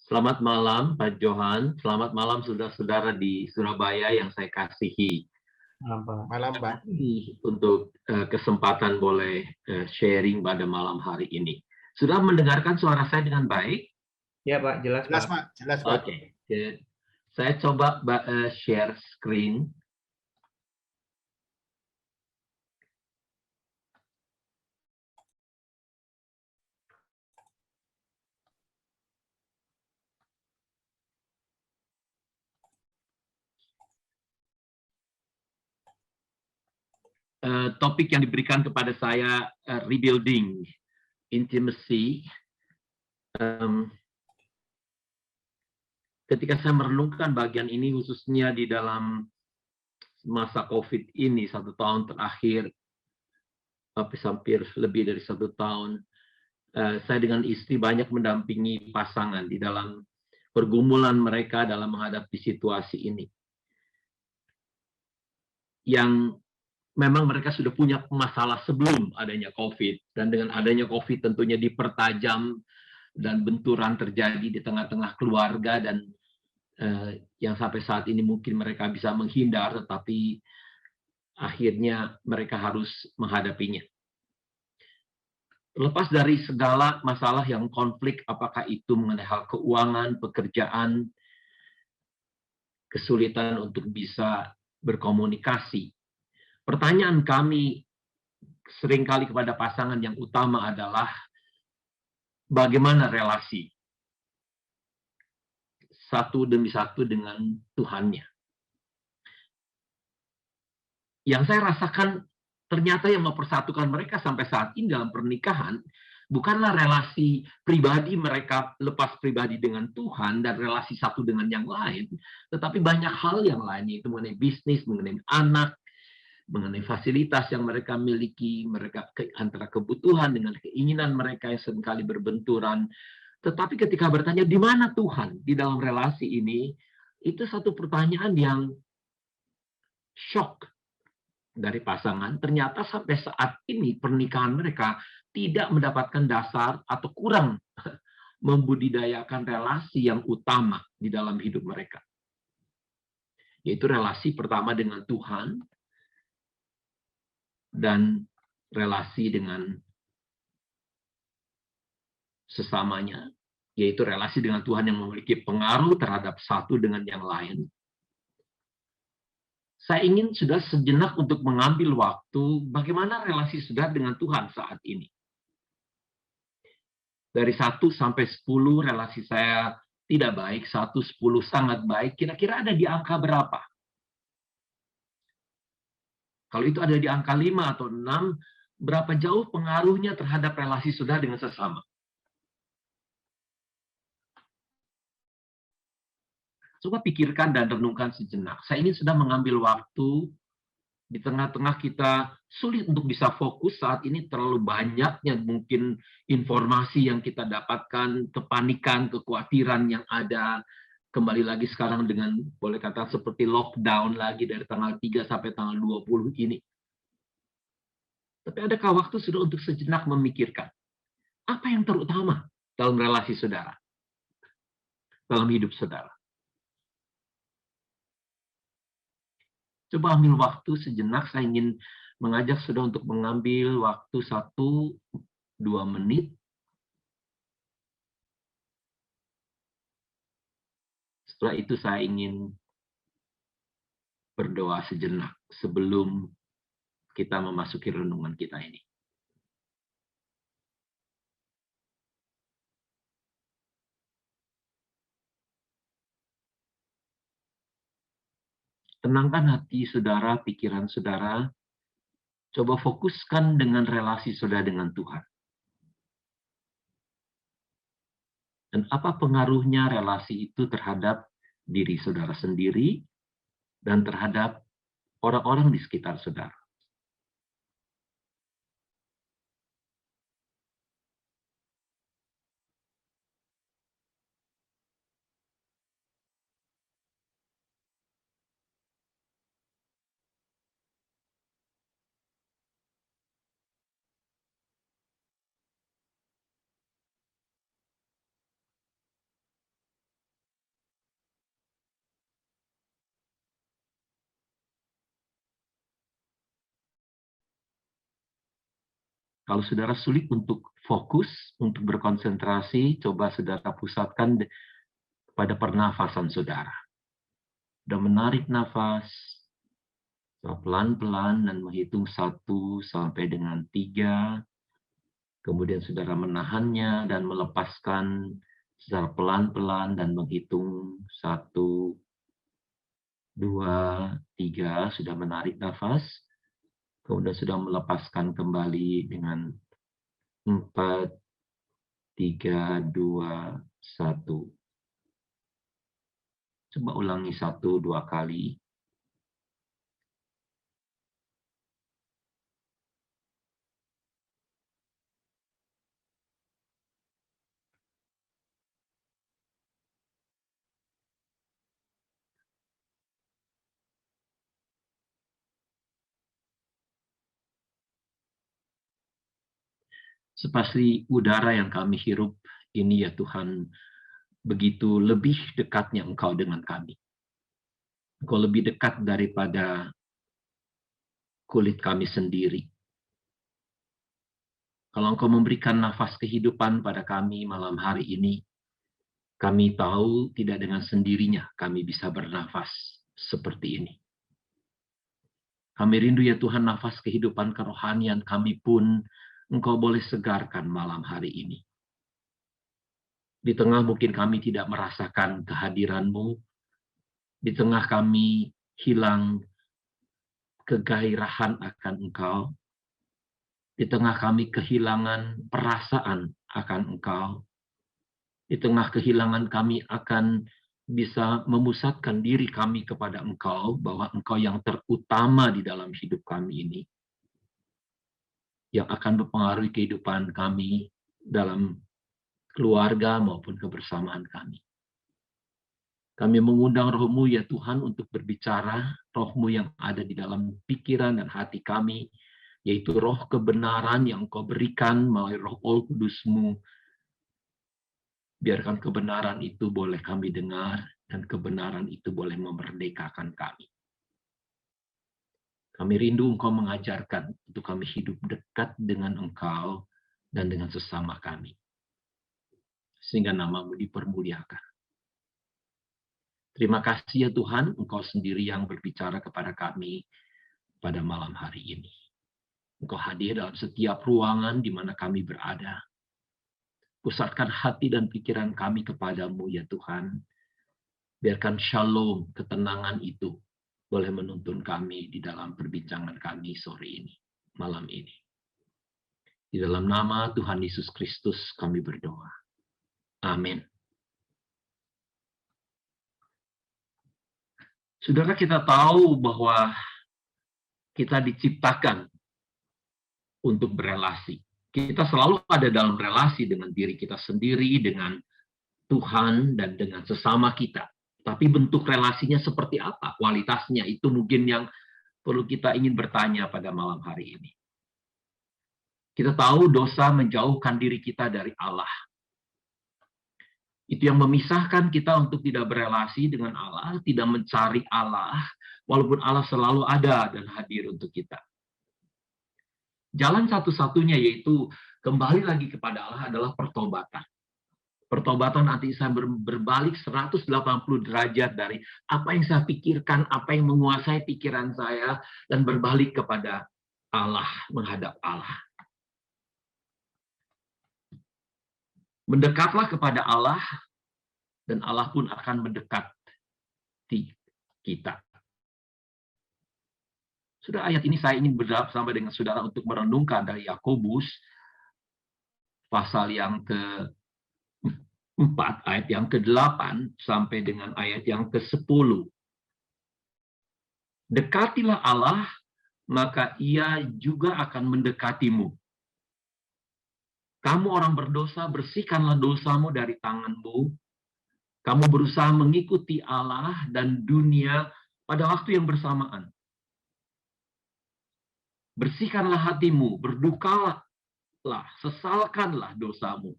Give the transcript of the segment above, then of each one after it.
Selamat malam, Pak Johan. Selamat malam, saudara-saudara di Surabaya yang saya kasihi. Malam, Pak. Untuk kesempatan boleh sharing pada malam hari ini. Sudah mendengarkan suara saya dengan baik? Ya, Pak. Jelas, Jelas, Pak. Pak. Jelas, Pak. Oke. Saya coba share screen. Topik yang diberikan kepada saya rebuilding intimacy. Ketika saya merenungkan bagian ini khususnya di dalam masa COVID ini 1 tahun terakhir, hampir lebih dari 1 tahun, saya dengan istri banyak mendampingi pasangan di dalam pergumulan mereka dalam menghadapi situasi ini. Yang memang mereka sudah punya masalah sebelum adanya COVID, dan dengan adanya COVID tentunya dipertajam dan benturan terjadi di tengah-tengah keluarga, dan yang sampai saat ini mungkin mereka bisa menghindar, tetapi akhirnya mereka harus menghadapinya. Lepas dari segala masalah yang konflik, apakah itu mengenai hal keuangan, pekerjaan, kesulitan untuk bisa berkomunikasi. Pertanyaan kami seringkali kepada pasangan yang utama adalah bagaimana relasi satu demi satu dengan Tuhannya. Yang saya rasakan ternyata yang mempersatukan mereka sampai saat ini dalam pernikahan bukanlah relasi pribadi mereka lepas pribadi dengan Tuhan dan relasi satu dengan yang lain, tetapi banyak hal yang lain, yaitu mengenai bisnis, mengenai anak, mengenai fasilitas yang mereka miliki, mereka antara kebutuhan dengan keinginan mereka yang seringkali berbenturan. Tetapi ketika bertanya di mana Tuhan di dalam relasi ini, itu satu pertanyaan yang shock dari pasangan. Ternyata sampai saat ini pernikahan mereka tidak mendapatkan dasar atau kurang membudidayakan relasi yang utama di dalam hidup mereka. Yaitu relasi pertama dengan Tuhan dan relasi dengan sesamanya, yaitu relasi dengan Tuhan yang memiliki pengaruh terhadap satu dengan yang lain. Saya ingin sudah sejenak untuk mengambil waktu bagaimana relasi saudara dengan Tuhan saat ini. Dari 1 sampai 10 relasi saya tidak baik, 1, 10 sangat baik, kira-kira ada di angka berapa? Kalau itu ada di angka 5 atau 6, berapa jauh pengaruhnya terhadap relasi saudara dengan sesama? Coba pikirkan dan renungkan sejenak. Saya ingin sudah mengambil waktu di tengah-tengah kita sulit untuk bisa fokus saat ini, terlalu banyaknya mungkin informasi yang kita dapatkan, kepanikan, kekhawatiran yang ada. Kembali lagi sekarang dengan boleh kata seperti lockdown lagi dari tanggal 3 sampai tanggal 20 ini. Tapi adakah waktu sudah untuk sejenak memikirkan apa yang terutama dalam relasi saudara, dalam hidup saudara? Coba ambil waktu sejenak, saya ingin mengajak saudara untuk mengambil waktu 1-2 menit. Setelah itu saya ingin berdoa sejenak sebelum kita memasuki renungan kita ini. Tenangkan hati saudara, pikiran saudara. Coba fokuskan dengan relasi saudara dengan Tuhan. Dan apa pengaruhnya relasi itu terhadap diri saudara sendiri dan terhadap orang-orang di sekitar saudara. Kalau saudara sulit untuk fokus, untuk berkonsentrasi, coba saudara pusatkan pada pernafasan saudara. Sudah menarik nafas, pelan-pelan dan menghitung 1 sampai dengan 3. Kemudian saudara menahannya dan melepaskan secara pelan-pelan dan menghitung 1, 2, 3. Sudah menarik nafas. Kemudian sudah melepaskan kembali dengan 4, 3, 2, 1. Coba ulangi 1, 2 kali. Seperti udara yang kami hirup ini ya Tuhan, begitu lebih dekatnya Engkau dengan kami. Engkau lebih dekat daripada kulit kami sendiri. Kalau Engkau memberikan nafas kehidupan pada kami malam hari ini, kami tahu tidak dengan sendirinya kami bisa bernafas seperti ini. Kami rindu ya Tuhan, nafas kehidupan kerohanian kami pun Engkau boleh segarkan malam hari ini. Di tengah mungkin kami tidak merasakan kehadiran-Mu, di tengah kami hilang kegairahan akan Engkau, di tengah kami kehilangan perasaan akan Engkau, di tengah kehilangan kami akan bisa memusatkan diri kami kepada Engkau, bahwa Engkau yang terutama di dalam hidup kami ini, yang akan mempengaruhi kehidupan kami dalam keluarga maupun kebersamaan kami. Kami mengundang Roh-Mu ya Tuhan untuk berbicara, Roh-Mu yang ada di dalam pikiran dan hati kami, yaitu roh kebenaran yang Engkau berikan melalui Roh Kudus-Mu. Biarkan kebenaran itu boleh kami dengar, dan kebenaran itu boleh memerdekakan kami. Kami rindu Engkau mengajarkan untuk kami hidup dekat dengan Engkau dan dengan sesama kami, sehingga nama-Mu dipermuliakan. Terima kasih ya Tuhan, Engkau sendiri yang berbicara kepada kami pada malam hari ini. Engkau hadir dalam setiap ruangan di mana kami berada. Pusatkan hati dan pikiran kami kepadamu ya Tuhan. Biarkan shalom, ketenangan itu boleh menuntun kami di dalam perbincangan kami sore ini, malam ini. Di dalam nama Tuhan Yesus Kristus kami berdoa. Amin. Saudara, kita tahu bahwa kita diciptakan untuk berelasi. Kita selalu ada dalam relasi dengan diri kita sendiri, dengan Tuhan, dan dengan sesama kita. Tapi bentuk relasinya seperti apa? Kualitasnya itu mungkin yang perlu kita ingin bertanya pada malam hari ini. Kita tahu dosa menjauhkan diri kita dari Allah. Itu yang memisahkan kita untuk tidak berelasi dengan Allah, tidak mencari Allah, walaupun Allah selalu ada dan hadir untuk kita. Jalan satu-satunya yaitu kembali lagi kepada Allah adalah pertobatan. Pertobatan arti saya berbalik 180 derajat dari apa yang saya pikirkan, apa yang menguasai pikiran saya, dan berbalik kepada Allah, menghadap Allah. Mendekatlah kepada Allah, dan Allah pun akan mendekati kita. Sudah, ayat ini saya ingin bersama dengan saudara untuk merenungkan dari Yakobus, pasal yang ke-4, ayat yang ke-8, sampai dengan ayat yang ke-10. Dekatilah Allah, maka Ia juga akan mendekatimu. Kamu orang berdosa, bersihkanlah dosamu dari tanganmu. Kamu berusaha mengikuti Allah dan dunia pada waktu yang bersamaan. Bersihkanlah hatimu, berdukalah, sesalkanlah dosamu,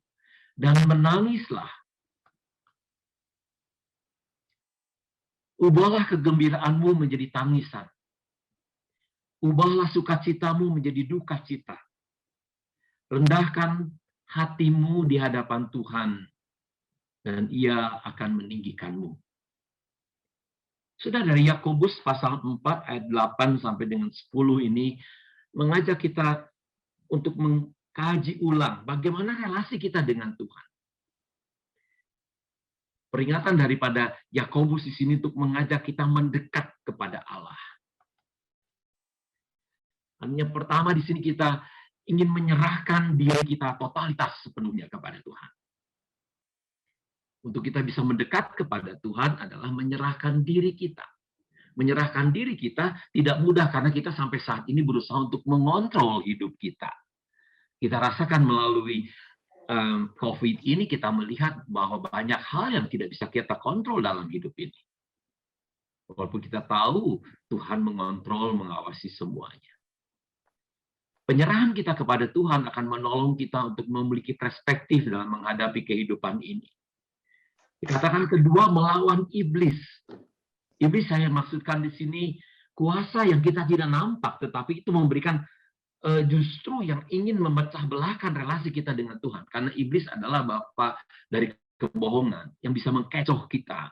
dan menangislah. Ubahlah kegembiraanmu menjadi tangisan. Ubahlah sukacitamu menjadi duka cita. Rendahkan hatimu di hadapan Tuhan, dan Ia akan meninggikanmu. Sudah dari Yakobus pasal 4 ayat 8 sampai dengan 10 ini mengajak kita untuk mengkaji ulang bagaimana relasi kita dengan Tuhan. Peringatan daripada Yakobus di sini untuk mengajak kita mendekat kepada Allah. Yang pertama di sini kita ingin menyerahkan diri kita totalitas sepenuhnya kepada Tuhan. Untuk kita bisa mendekat kepada Tuhan adalah menyerahkan diri kita. Menyerahkan diri kita tidak mudah karena kita sampai saat ini berusaha untuk mengontrol hidup kita. Kita rasakan melalui COVID ini kita melihat bahwa banyak hal yang tidak bisa kita kontrol dalam hidup ini. Walaupun kita tahu Tuhan mengontrol, mengawasi semuanya. Penyerahan kita kepada Tuhan akan menolong kita untuk memiliki perspektif dalam menghadapi kehidupan ini. Dikatakan kedua, melawan iblis. Iblis saya maksudkan di sini kuasa yang kita tidak nampak, tetapi itu memberikan justru yang ingin memecah belahkan relasi kita dengan Tuhan. Karena iblis adalah bapa dari kebohongan yang bisa mengkecoh kita.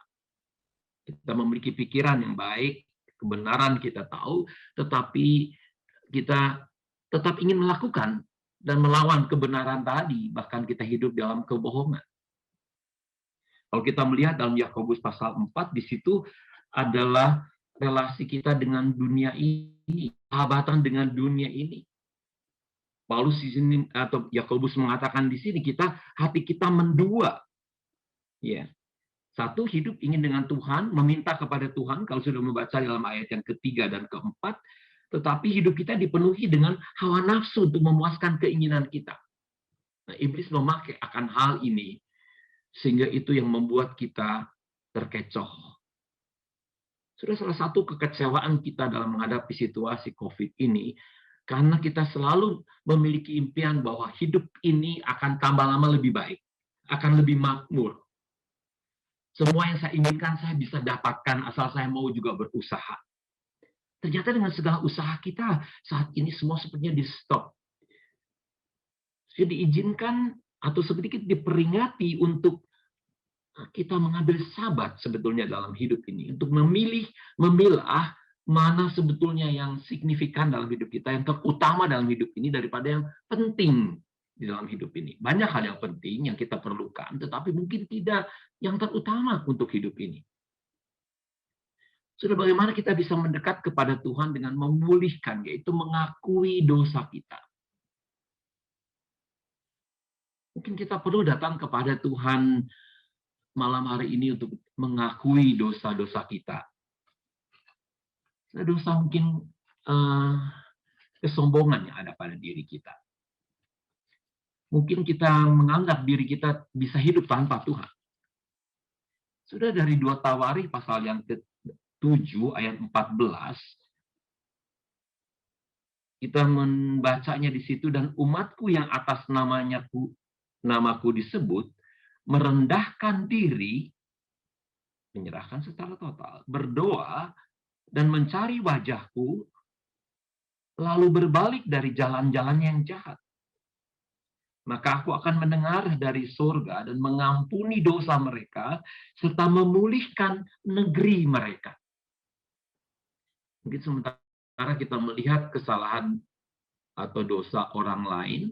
Kita memiliki pikiran yang baik, kebenaran kita tahu, tetapi kita tetap ingin melakukan dan melawan kebenaran tadi, bahkan kita hidup dalam kebohongan. Kalau kita melihat dalam Yakobus pasal 4, di situ adalah relasi kita dengan dunia ini, sahabatan dengan dunia ini. Paulus di sini atau Yakobus mengatakan di sini hati kita mendua. Ya. Satu, hidup ingin dengan Tuhan, meminta kepada Tuhan kalau sudah membaca dalam ayat yang ketiga dan keempat, tetapi hidup kita dipenuhi dengan hawa nafsu untuk memuaskan keinginan kita. Nah, iblis memakai akan hal ini sehingga itu yang membuat kita terkecoh. Sudah salah satu kekecewaan kita dalam menghadapi situasi COVID ini, karena kita selalu memiliki impian bahwa hidup ini akan tambah lama lebih baik, akan lebih makmur. Semua yang saya inginkan saya bisa dapatkan asal saya mau juga berusaha. Ternyata dengan segala usaha kita saat ini semua sepertinya di stop. Jadi diizinkan atau sedikit diperingati untuk kita mengambil sabat sebetulnya dalam hidup ini. Untuk memilah mana sebetulnya yang signifikan dalam hidup kita, yang terutama dalam hidup ini daripada yang penting di dalam hidup ini. Banyak hal yang penting yang kita perlukan, tetapi mungkin tidak yang terutama untuk hidup ini. Sudah bagaimana kita bisa mendekat kepada Tuhan dengan memulihkan, yaitu mengakui dosa kita. Mungkin kita perlu datang kepada Tuhan malam hari ini untuk mengakui dosa-dosa kita. Dosa mungkin kesombongan yang ada pada diri kita. Mungkin kita menganggap diri kita bisa hidup tanpa Tuhan. Sudah dari 2 Tawarikh pasal yang ke-7 ayat 14, kita membacanya di situ, dan umatku yang atas namaku disebut, merendahkan diri, menyerahkan secara total, berdoa, dan mencari wajahku, lalu berbalik dari jalan-jalan yang jahat. Maka aku akan mendengar dari surga dan mengampuni dosa mereka, serta memulihkan negeri mereka. Mungkin sementara kita melihat kesalahan atau dosa orang lain,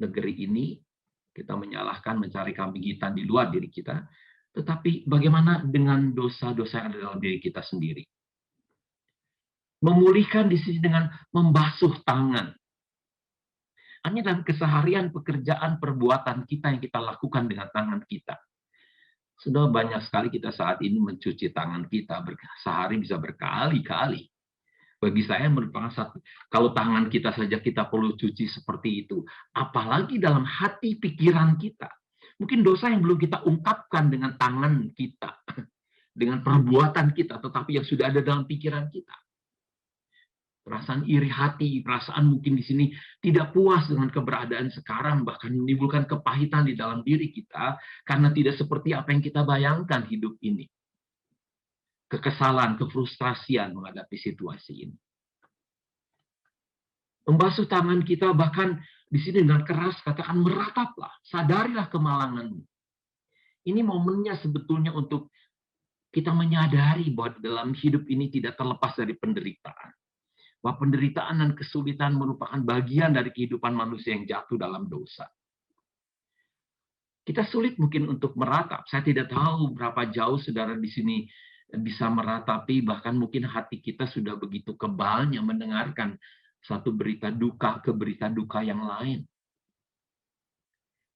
negeri ini, kita menyalahkan, mencari kambing hitam di luar diri kita. Tetapi bagaimana dengan dosa-dosa yang ada dalam diri kita sendiri? Memulihkan di sini dengan membasuh tangan. Hanya dalam keseharian, pekerjaan, perbuatan kita yang kita lakukan dengan tangan kita. Sudah banyak sekali kita saat ini mencuci tangan kita, sehari bisa berkali-kali. Bagi saya merupakan satu, kalau tangan kita saja kita perlu cuci seperti itu, apalagi dalam hati pikiran kita. Mungkin dosa yang belum kita ungkapkan dengan tangan kita, dengan perbuatan kita, tetapi yang sudah ada dalam pikiran kita. Perasaan iri hati, perasaan mungkin di sini tidak puas dengan keberadaan sekarang, bahkan menimbulkan kepahitan di dalam diri kita, karena tidak seperti apa yang kita bayangkan hidup ini. Kekesalan, kefrustrasian menghadapi situasi ini. Membasuh tangan kita, bahkan di sini dengan keras katakan merataplah, sadarilah kemalanganmu. Ini momennya sebetulnya untuk kita menyadari bahwa dalam hidup ini tidak terlepas dari penderitaan. Bahwa penderitaan dan kesulitan merupakan bagian dari kehidupan manusia yang jatuh dalam dosa. Kita sulit mungkin untuk meratap. Saya tidak tahu berapa jauh saudara di sini bisa meratapi, bahkan mungkin hati kita sudah begitu kebalnya mendengarkan satu berita duka ke berita duka yang lain.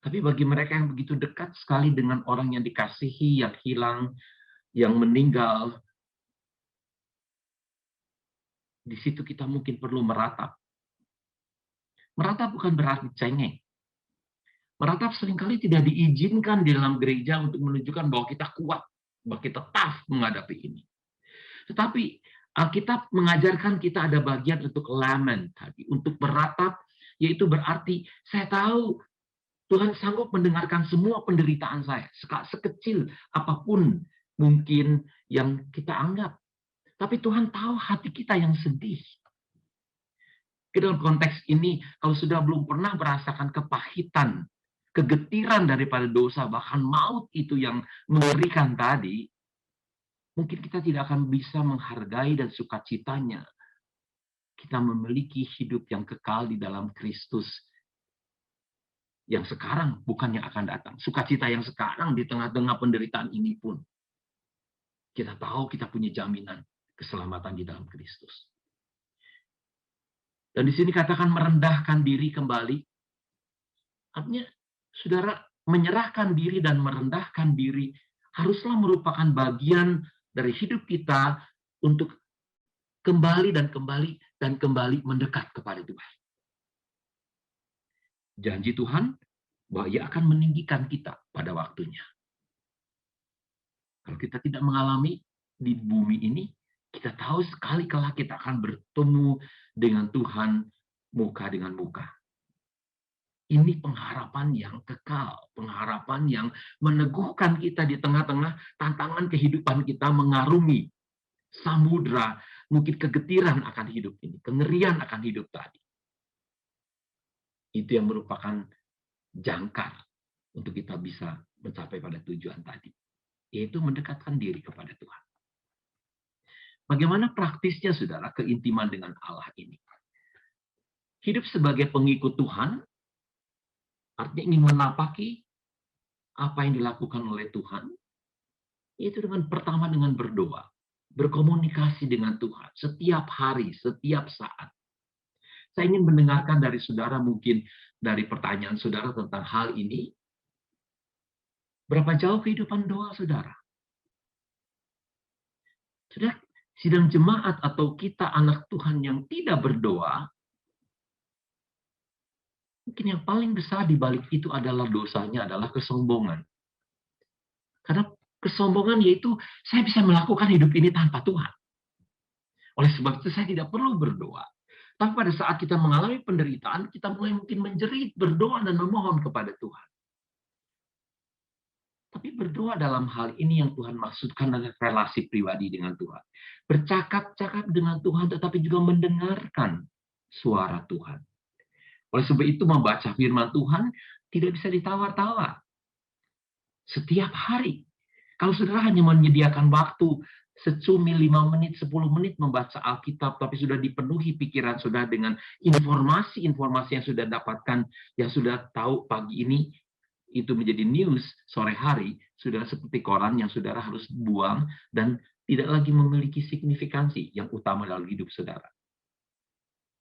Tapi bagi mereka yang begitu dekat sekali dengan orang yang dikasihi, yang hilang, yang meninggal, di situ kita mungkin perlu meratap. Meratap bukan berarti cengeng. Meratap seringkali tidak diizinkan di dalam gereja untuk menunjukkan bahwa kita kuat, bahwa kita tough menghadapi ini. Tetapi Alkitab mengajarkan kita ada bagian untuk lament tadi, untuk meratap, yaitu berarti saya tahu Tuhan sanggup mendengarkan semua penderitaan saya, sekecil apapun mungkin yang kita anggap. Tapi Tuhan tahu hati kita yang sedih. Ke dalam konteks ini, kalau sudah belum pernah merasakan kepahitan, kegetiran daripada dosa, bahkan maut itu yang mengerikan tadi, mungkin kita tidak akan bisa menghargai dan sukacitanya. Kita memiliki hidup yang kekal di dalam Kristus. Yang sekarang, bukan yang akan datang. Sukacita yang sekarang di tengah-tengah penderitaan ini pun. Kita tahu kita punya jaminan keselamatan di dalam Kristus. Dan di sini katakan merendahkan diri kembali. Artinya, saudara menyerahkan diri dan merendahkan diri haruslah merupakan bagian dari hidup kita untuk kembali dan kembali dan kembali mendekat kepada Tuhan. Janji Tuhan bahwa Ia akan meninggikan kita pada waktunya. Kalau kita tidak mengalami di bumi ini, kita tahu sekali kala kita akan bertemu dengan Tuhan muka dengan muka. Ini pengharapan yang kekal, pengharapan yang meneguhkan kita di tengah-tengah tantangan kehidupan kita mengarungi samudra, mungkin kegetiran akan hidup ini, kengerian akan hidup tadi. Itu yang merupakan jangkar untuk kita bisa mencapai pada tujuan tadi, yaitu mendekatkan diri kepada Tuhan. Bagaimana praktisnya, saudara, keintiman dengan Allah ini? Hidup sebagai pengikut Tuhan, artinya ingin menapaki apa yang dilakukan oleh Tuhan, itu pertama dengan berdoa, berkomunikasi dengan Tuhan, setiap hari, setiap saat. Saya ingin mendengarkan dari saudara, mungkin dari pertanyaan saudara tentang hal ini, berapa jauh kehidupan doa saudara? Saudara, sidang jemaat atau kita anak Tuhan yang tidak berdoa, mungkin yang paling besar di balik itu adalah dosanya adalah kesombongan. Karena kesombongan yaitu saya bisa melakukan hidup ini tanpa Tuhan. Oleh sebab itu saya tidak perlu berdoa. Tapi pada saat kita mengalami penderitaan, kita mulai mungkin menjerit, berdoa dan memohon kepada Tuhan. Tapi berdoa dalam hal ini yang Tuhan maksudkan adalah relasi pribadi dengan Tuhan. Bercakap-cakap dengan Tuhan, tetapi juga mendengarkan suara Tuhan. Oleh sebab itu membaca firman Tuhan tidak bisa ditawar-tawar. Setiap hari. Kalau saudara hanya menyediakan waktu secumi 5 menit, 10 menit membaca Alkitab, tapi sudah dipenuhi pikiran saudara dengan informasi-informasi yang sudah dapatkan, yang sudah tahu pagi ini, itu menjadi news sore hari, sudah seperti koran yang saudara harus buang dan tidak lagi memiliki signifikansi yang utama dalam hidup saudara.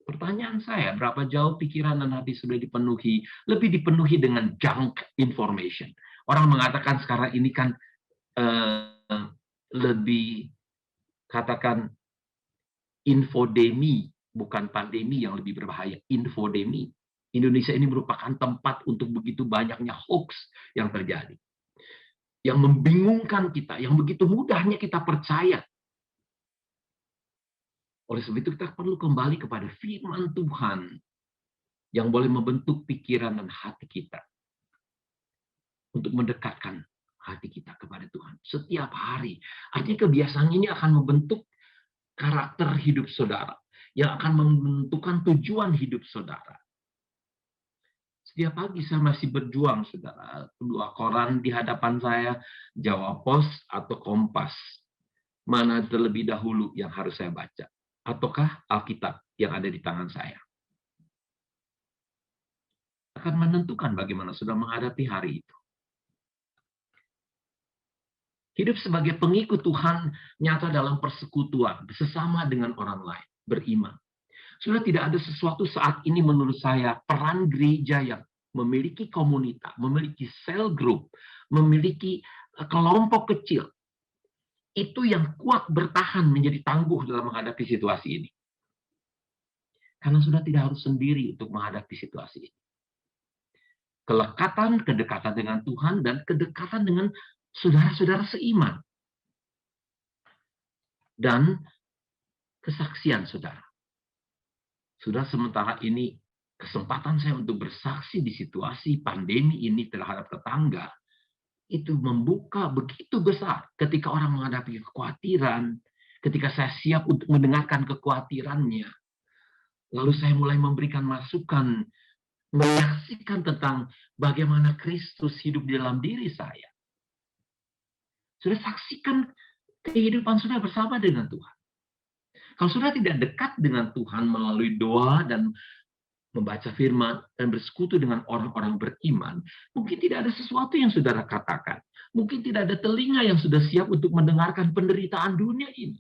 Pertanyaan saya, berapa jauh pikiran dan hati sudah dipenuhi, lebih dipenuhi dengan junk information. Orang mengatakan sekarang ini kan lebih, katakan, infodemi, bukan pandemi yang lebih berbahaya, infodemi. Indonesia ini merupakan tempat untuk begitu banyaknya hoax yang terjadi. Yang membingungkan kita, yang begitu mudahnya kita percaya. Oleh sebab itu kita perlu kembali kepada firman Tuhan yang boleh membentuk pikiran dan hati kita. Untuk mendekatkan hati kita kepada Tuhan. Setiap hari. Artinya kebiasaan ini akan membentuk karakter hidup saudara. yang akan menentukan tujuan hidup saudara. Setiap pagi saya masih berjuang, saudara. Dua koran di hadapan saya, Jawa Pos atau Kompas. Mana terlebih dahulu yang harus saya baca? Ataukah Alkitab yang ada di tangan saya? Akan menentukan bagaimana saudara menghadapi hari itu. Hidup sebagai pengikut Tuhan nyata dalam persekutuan, sesama dengan orang lain, beriman. Sudah tidak ada sesuatu saat ini menurut saya, peran gereja yang memiliki komunitas, memiliki cell group, memiliki kelompok kecil, itu yang kuat bertahan menjadi tangguh dalam menghadapi situasi ini. Karena sudah tidak harus sendiri untuk menghadapi situasi ini. Kelekatan, kedekatan dengan Tuhan, dan kedekatan dengan saudara-saudara seiman. Dan kesaksian saudara. Sudah sementara ini kesempatan saya untuk bersaksi di situasi pandemi ini terhadap tetangga, itu membuka begitu besar ketika orang menghadapi kekhawatiran, ketika saya siap untuk mendengarkan kekhawatirannya. Lalu saya mulai memberikan masukan, menyaksikan tentang bagaimana Kristus hidup di dalam diri saya. Sudah saksikan kehidupan sudah bersama dengan Tuhan. Kalau sudah tidak dekat dengan Tuhan melalui doa dan membaca firman dan bersekutu dengan orang-orang beriman, mungkin tidak ada sesuatu yang saudara katakan. Mungkin tidak ada telinga yang sudah siap untuk mendengarkan penderitaan dunia ini.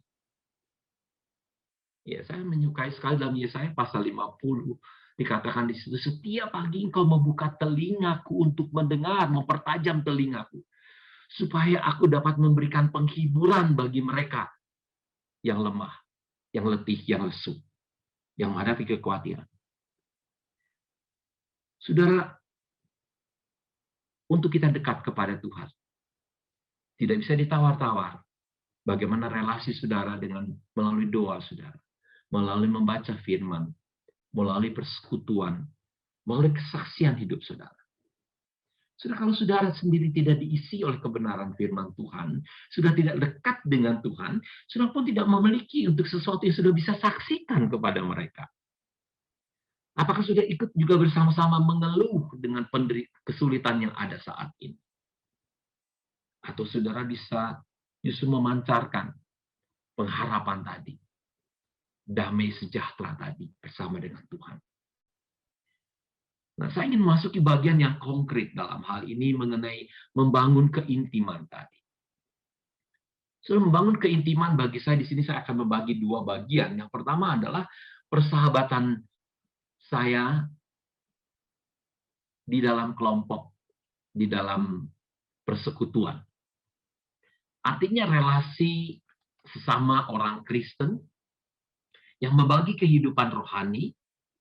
Ya, saya menyukai sekali dalam Yesaya pasal 50. Dikatakan di situ, setiap pagi engkau membuka telingaku untuk mendengar, mempertajam telingaku. Supaya aku dapat memberikan penghiburan bagi mereka yang lemah, yang letih, yang lesu, yang menghadapi kekhawatiran. Saudara, untuk kita dekat kepada Tuhan, tidak bisa ditawar-tawar. Bagaimana relasi saudara dengan melalui doa saudara, melalui membaca firman, melalui persekutuan, melalui kesaksian hidup saudara. Sudah kalau saudara sendiri tidak diisi oleh kebenaran firman Tuhan, sudah tidak dekat dengan Tuhan, saudara pun tidak memiliki untuk sesuatu yang sudah bisa saksikan kepada mereka. Apakah sudah ikut juga bersama-sama mengeluh dengan kesulitan yang ada saat ini? Atau saudara bisa justru memancarkan pengharapan tadi, damai sejahtera tadi bersama dengan Tuhan. Nah, saya ingin memasuki bagian yang konkret dalam hal ini mengenai membangun keintiman tadi. Membangun keintiman bagi saya di sini saya akan membagi dua bagian. Yang pertama adalah persahabatan saya di dalam kelompok, di dalam persekutuan. Artinya relasi sesama orang Kristen yang membagi kehidupan rohani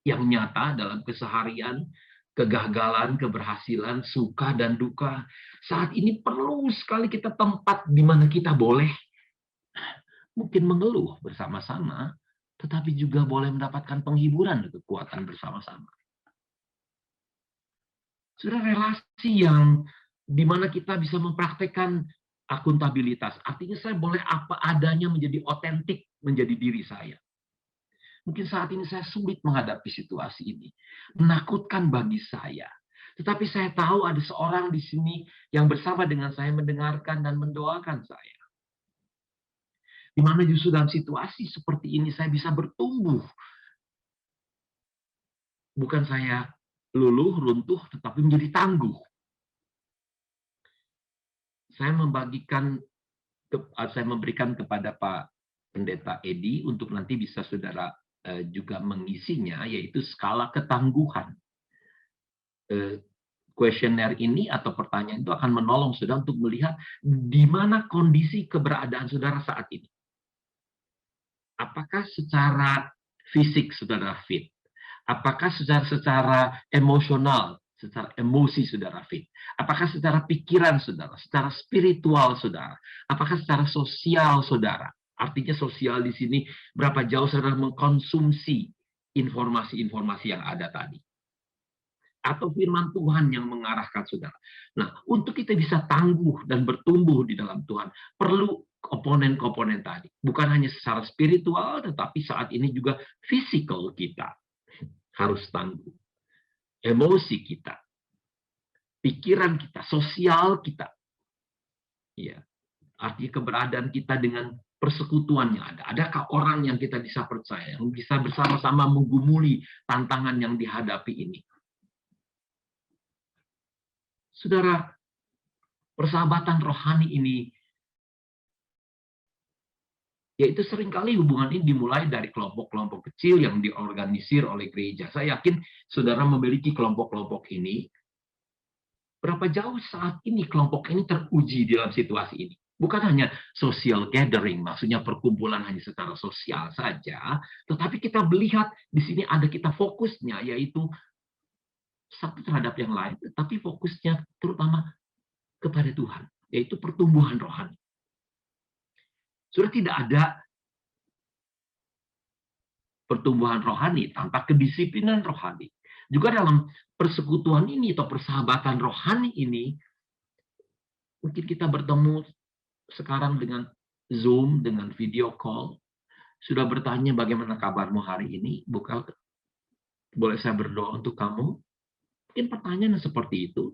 yang nyata dalam keseharian, kegagalan, keberhasilan, suka dan duka. Saat ini perlu sekali kita tempat di mana kita boleh mungkin mengeluh bersama-sama, tetapi juga boleh mendapatkan penghiburan dan kekuatan bersama-sama. Sudah relasi yang di mana kita bisa mempraktekkan akuntabilitas. Artinya saya boleh apa adanya menjadi otentik, menjadi diri saya. Mungkin saat ini saya sulit menghadapi situasi ini. Menakutkan bagi saya. Tetapi saya tahu ada seorang di sini yang bersama dengan saya mendengarkan dan mendoakan saya. Di mana justru dalam situasi seperti ini saya bisa bertumbuh. Bukan saya luluh, runtuh, tetapi menjadi tangguh. Saya memberikan kepada Pak Pendeta Edi untuk nanti bisa saudara juga mengisinya, yaitu skala ketangguhan. Kuesioner ini atau pertanyaan itu akan menolong saudara untuk melihat di mana kondisi keberadaan saudara saat ini. Apakah secara fisik saudara fit? Apakah secara emosional, secara emosi saudara fit? Apakah secara pikiran saudara, secara spiritual saudara? Apakah secara sosial saudara? Artinya sosial di sini berapa jauh saudara mengkonsumsi informasi-informasi yang ada tadi. Atau firman Tuhan yang mengarahkan saudara. Nah, untuk kita bisa tangguh dan bertumbuh di dalam Tuhan, perlu komponen-komponen tadi. Bukan hanya secara spiritual, tetapi saat ini juga fisikal kita harus tangguh. Emosi kita, pikiran kita, sosial kita. Ya, artinya keberadaan kita dengan persekutuan yang ada. Adakah orang yang kita bisa percaya, yang bisa bersama-sama menggumuli tantangan yang dihadapi ini? Saudara, persahabatan rohani ini, yaitu seringkali hubungan ini dimulai dari kelompok-kelompok kecil yang diorganisir oleh gereja. Saya yakin saudara memiliki kelompok-kelompok ini. Berapa jauh saat ini kelompok ini teruji dalam situasi ini? Bukan hanya social gathering, maksudnya perkumpulan hanya secara sosial saja, tetapi kita melihat di sini ada kita fokusnya, yaitu satu terhadap yang lain, tetapi fokusnya terutama kepada Tuhan, yaitu pertumbuhan rohani. Sudah tidak ada pertumbuhan rohani tanpa kedisiplinan rohani. Juga dalam persekutuan ini atau persahabatan rohani ini, mungkin kita bertemu sekarang dengan Zoom, dengan video call, sudah bertanya bagaimana kabarmu hari ini, boleh saya berdoa untuk kamu? Mungkin pertanyaan seperti itu.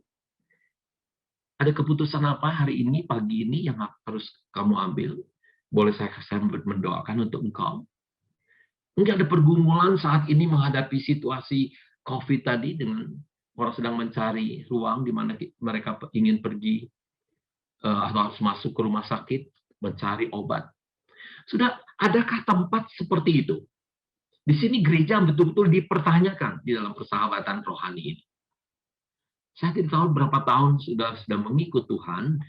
Ada keputusan apa hari ini, pagi ini yang harus kamu ambil? Boleh saya mendoakan untuk engkau? Mungkin ada pergumulan saat ini menghadapi situasi COVID tadi, dengan orang sedang mencari ruang di mana mereka ingin pergi atau harus masuk ke rumah sakit, mencari obat. Sudah adakah tempat seperti itu? Di sini gereja betul-betul dipertanyakan di dalam persahabatan rohani ini. Saya tidak tahu berapa tahun sudah mengikut Tuhan,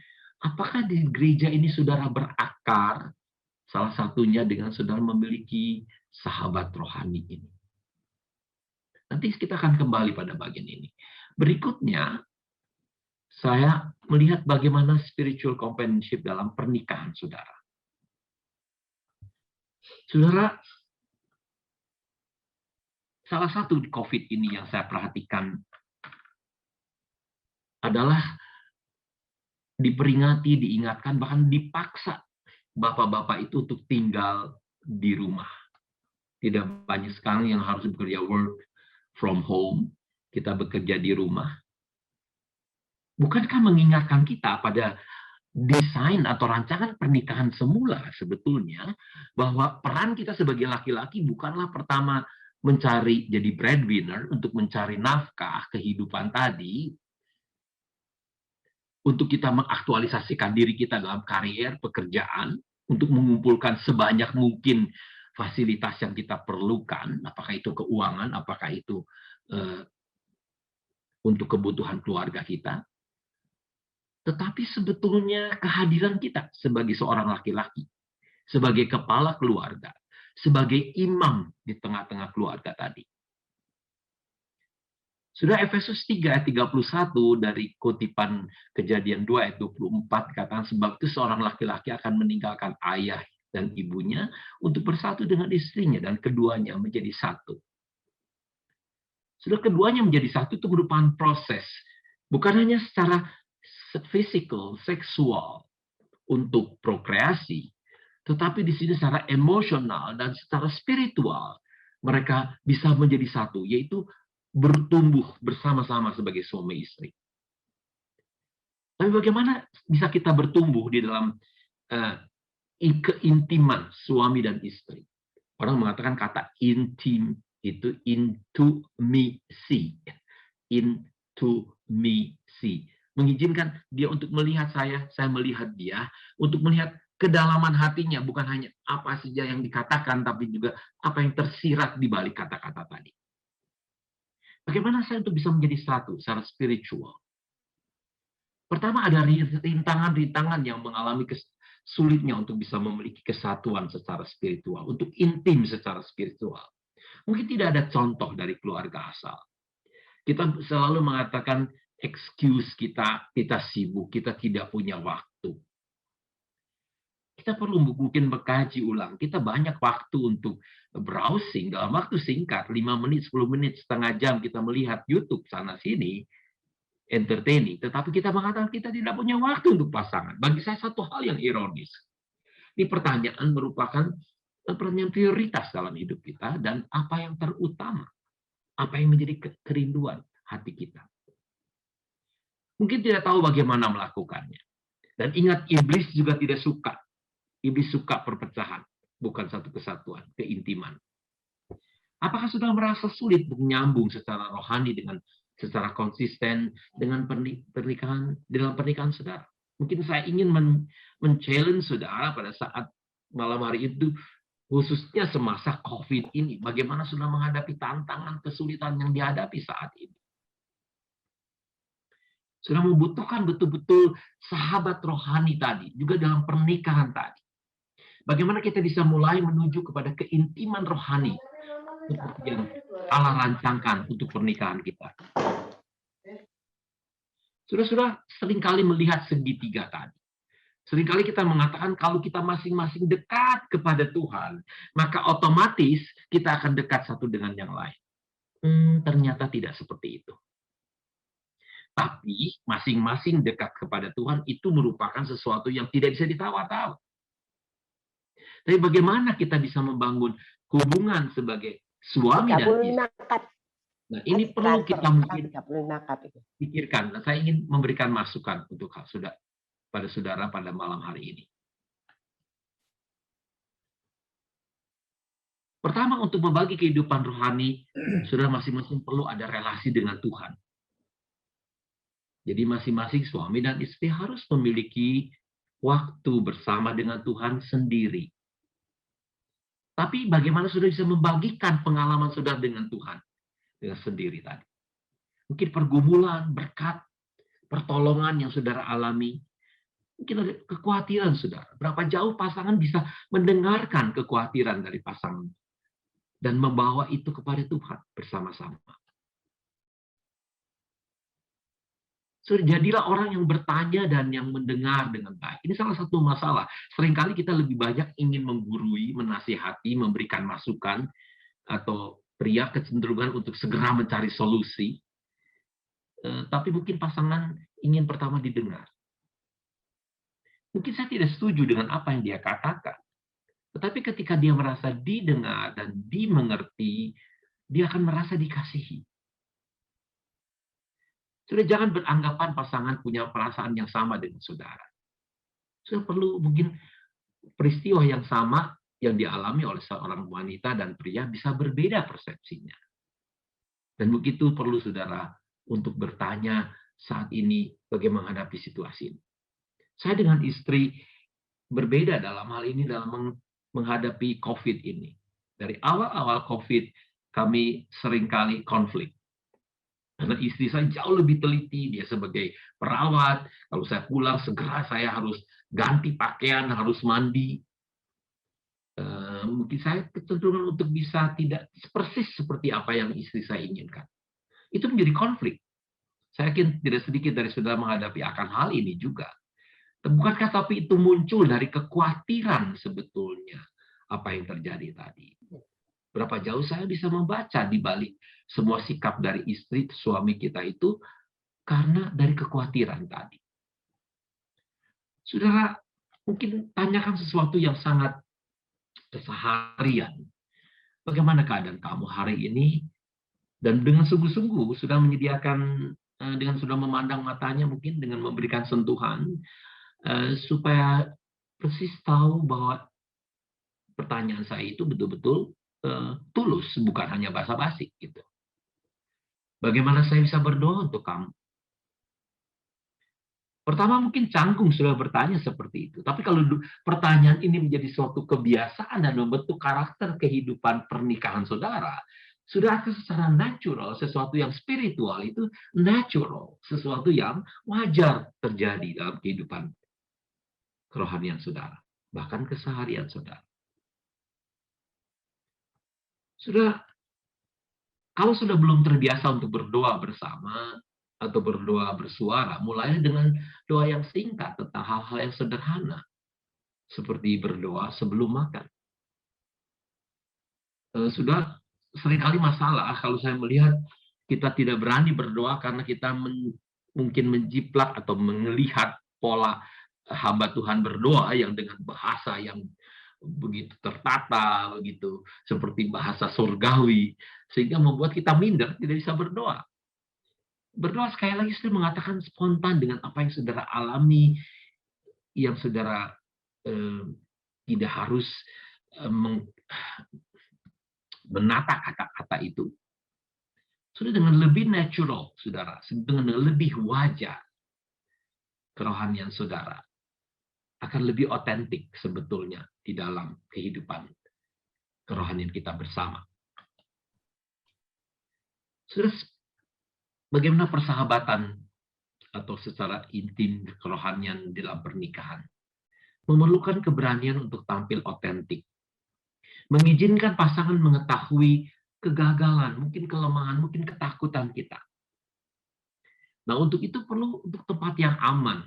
apakah di gereja ini saudara berakar, salah satunya dengan saudara memiliki sahabat rohani ini. Nanti kita akan kembali pada bagian ini. Berikutnya, saya melihat bagaimana spiritual companionship dalam pernikahan saudara. Saudara, salah satu di COVID ini yang saya perhatikan adalah diperingati, diingatkan, bahkan dipaksa bapak-bapak itu untuk tinggal di rumah. Tidak banyak sekarang yang harus bekerja work from home, kita bekerja di rumah. Bukankah mengingatkan kita pada desain atau rancangan pernikahan semula sebetulnya, bahwa peran kita sebagai laki-laki bukanlah pertama mencari jadi breadwinner, untuk mencari nafkah kehidupan tadi, untuk kita mengaktualisasikan diri kita dalam karier, pekerjaan, untuk mengumpulkan sebanyak mungkin fasilitas yang kita perlukan, apakah itu keuangan, apakah itu untuk kebutuhan keluarga kita. Tetapi sebetulnya kehadiran kita sebagai seorang laki-laki, sebagai kepala keluarga, sebagai imam di tengah-tengah keluarga tadi. Sudah Efesus 3 ayat 31 dari kutipan Kejadian 2 ayat 24 katakan, sebab itu seorang laki-laki akan meninggalkan ayah dan ibunya untuk bersatu dengan istrinya, dan keduanya menjadi satu. Sudah keduanya menjadi satu itu merupakan proses, bukan hanya secara physical, seksual untuk prokreasi, tetapi di sini secara emosional dan secara spiritual mereka bisa menjadi satu, yaitu bertumbuh bersama-sama sebagai suami istri. Tapi bagaimana bisa kita bertumbuh di dalam keintiman suami dan istri? Orang mengatakan kata intim itu intimacy. Intimacy. Mengizinkan dia untuk melihat saya melihat dia, untuk melihat kedalaman hatinya, bukan hanya apa saja yang dikatakan, tapi juga apa yang tersirat di balik kata-kata tadi. Bagaimana saya untuk bisa menjadi satu secara spiritual? Pertama, ada rintangan-rintangan yang mengalami sulitnya untuk bisa memiliki kesatuan secara spiritual, untuk intim secara spiritual. Mungkin tidak ada contoh dari keluarga asal. Kita selalu mengatakan excuse kita sibuk, kita tidak punya waktu. Kita perlu mungkin mengkaji ulang. Kita banyak waktu untuk browsing dalam waktu singkat, 5 menit, 10 menit, setengah jam kita melihat YouTube sana-sini, entertaining. Tetapi kita mengatakan kita tidak punya waktu untuk pasangan. Bagi saya satu hal yang ironis. Ini pertanyaan merupakan pertanyaan prioritas dalam hidup kita dan apa yang terutama, apa yang menjadi kerinduan hati kita. Mungkin tidak tahu bagaimana melakukannya. Dan ingat, iblis juga tidak suka. Iblis suka perpecahan, bukan satu kesatuan, keintiman. Apakah sudah merasa sulit menyambung secara rohani secara konsisten dengan pernikahan saudara? Mungkin saya ingin men-challenge saudara pada saat malam hari itu, khususnya semasa COVID ini, bagaimana sudah menghadapi tantangan, kesulitan yang dihadapi saat ini. Sudah membutuhkan betul-betul sahabat rohani tadi, juga dalam pernikahan tadi. Bagaimana kita bisa mulai menuju kepada keintiman rohani seperti yang Allah rancangkan untuk pernikahan kita. Sudah seringkali melihat segitiga tadi. Seringkali kita mengatakan kalau kita masing-masing dekat kepada Tuhan, maka otomatis kita akan dekat satu dengan yang lain. Ternyata tidak seperti itu. Tapi masing-masing dekat kepada Tuhan itu merupakan sesuatu yang tidak bisa ditawar-tawar. Tapi bagaimana kita bisa membangun hubungan sebagai suami dan istri? Nah, ini perlu kita mungkin pikirkan. Nah, saya ingin memberikan masukan untuk pada saudara pada malam hari ini. Pertama, untuk membagi kehidupan rohani, saudara masing-masing perlu ada relasi dengan Tuhan. Jadi masing-masing suami dan istri harus memiliki waktu bersama dengan Tuhan sendiri. Tapi bagaimana saudara bisa membagikan pengalaman saudara dengan Tuhan? Dengan sendiri tadi. Mungkin pergumulan, berkat, pertolongan yang saudara alami. Mungkin ada kekhawatiran saudara. Berapa jauh pasangan bisa mendengarkan kekhawatiran dari pasangan. Dan membawa itu kepada Tuhan bersama-sama. Jadilah orang yang bertanya dan yang mendengar dengan baik. Ini salah satu masalah. Seringkali kita lebih banyak ingin menggurui, menasihati, memberikan masukan, atau pria kecenderungan untuk segera mencari solusi. Tapi mungkin pasangan ingin pertama didengar. Mungkin saya tidak setuju dengan apa yang dia katakan. Tetapi ketika dia merasa didengar dan dimengerti, dia akan merasa dikasihi. Sudah jangan beranggapan pasangan punya perasaan yang sama dengan saudara. Sudah perlu mungkin peristiwa yang sama yang dialami oleh seorang wanita dan pria bisa berbeda persepsinya. Dan begitu perlu saudara untuk bertanya saat ini bagaimana menghadapi situasi ini. Saya dengan istri berbeda dalam hal ini dalam menghadapi COVID ini. Dari awal-awal COVID kami seringkali konflik. Karena istri saya jauh lebih teliti, dia sebagai perawat. Kalau saya pulang, segera saya harus ganti pakaian, harus mandi. Mungkin saya kecenderungan untuk bisa tidak persis seperti apa yang istri saya inginkan. Itu menjadi konflik. Saya yakin tidak sedikit dari saudara menghadapi akan hal ini juga. Bukankah tapi itu muncul dari kekhawatiran sebetulnya apa yang terjadi tadi. Berapa jauh saya bisa membaca di balik semua sikap dari istri, suami kita itu karena dari kekhawatiran tadi. Saudara, mungkin tanyakan sesuatu yang sangat keseharian. Bagaimana keadaan kamu hari ini? Dan dengan sungguh-sungguh sudah menyediakan, dengan sudah memandang matanya mungkin dengan memberikan sentuhan, supaya persis tahu bahwa pertanyaan saya itu betul-betul tulus, bukan hanya basa-basi gitu. Bagaimana saya bisa berdoa untuk kamu? Pertama mungkin canggung sudah bertanya seperti itu. Tapi kalau pertanyaan ini menjadi suatu kebiasaan dan membentuk karakter kehidupan pernikahan saudara, sudah akan secara natural, sesuatu yang spiritual itu natural, sesuatu yang wajar terjadi dalam kehidupan kerohanian saudara, bahkan keseharian saudara. Kalau sudah belum terbiasa untuk berdoa bersama atau berdoa bersuara, mulai dengan doa yang singkat tentang hal-hal yang sederhana, seperti berdoa sebelum makan. Sudah seringkali masalah kalau saya melihat kita tidak berani berdoa karena kita mungkin menjiplak atau melihat pola hamba Tuhan berdoa yang dengan bahasa yang begitu tertata, begitu seperti bahasa surgawi, sehingga membuat kita minder, tidak bisa berdoa. Berdoa sekali lagi saya mengatakan spontan dengan apa yang saudara alami, yang saudara tidak harus menata kata-kata itu. Sudah dengan lebih natural, saudara, dengan lebih wajar kerohanian saudara akan lebih otentik sebetulnya di dalam kehidupan kerohanian kita bersama. Saudara, bagaimana persahabatan atau secara intim kerohanian dalam pernikahan? Memerlukan keberanian untuk tampil otentik. Mengizinkan pasangan mengetahui kegagalan, mungkin kelemahan, mungkin ketakutan kita. Nah, untuk itu perlu untuk tempat yang aman.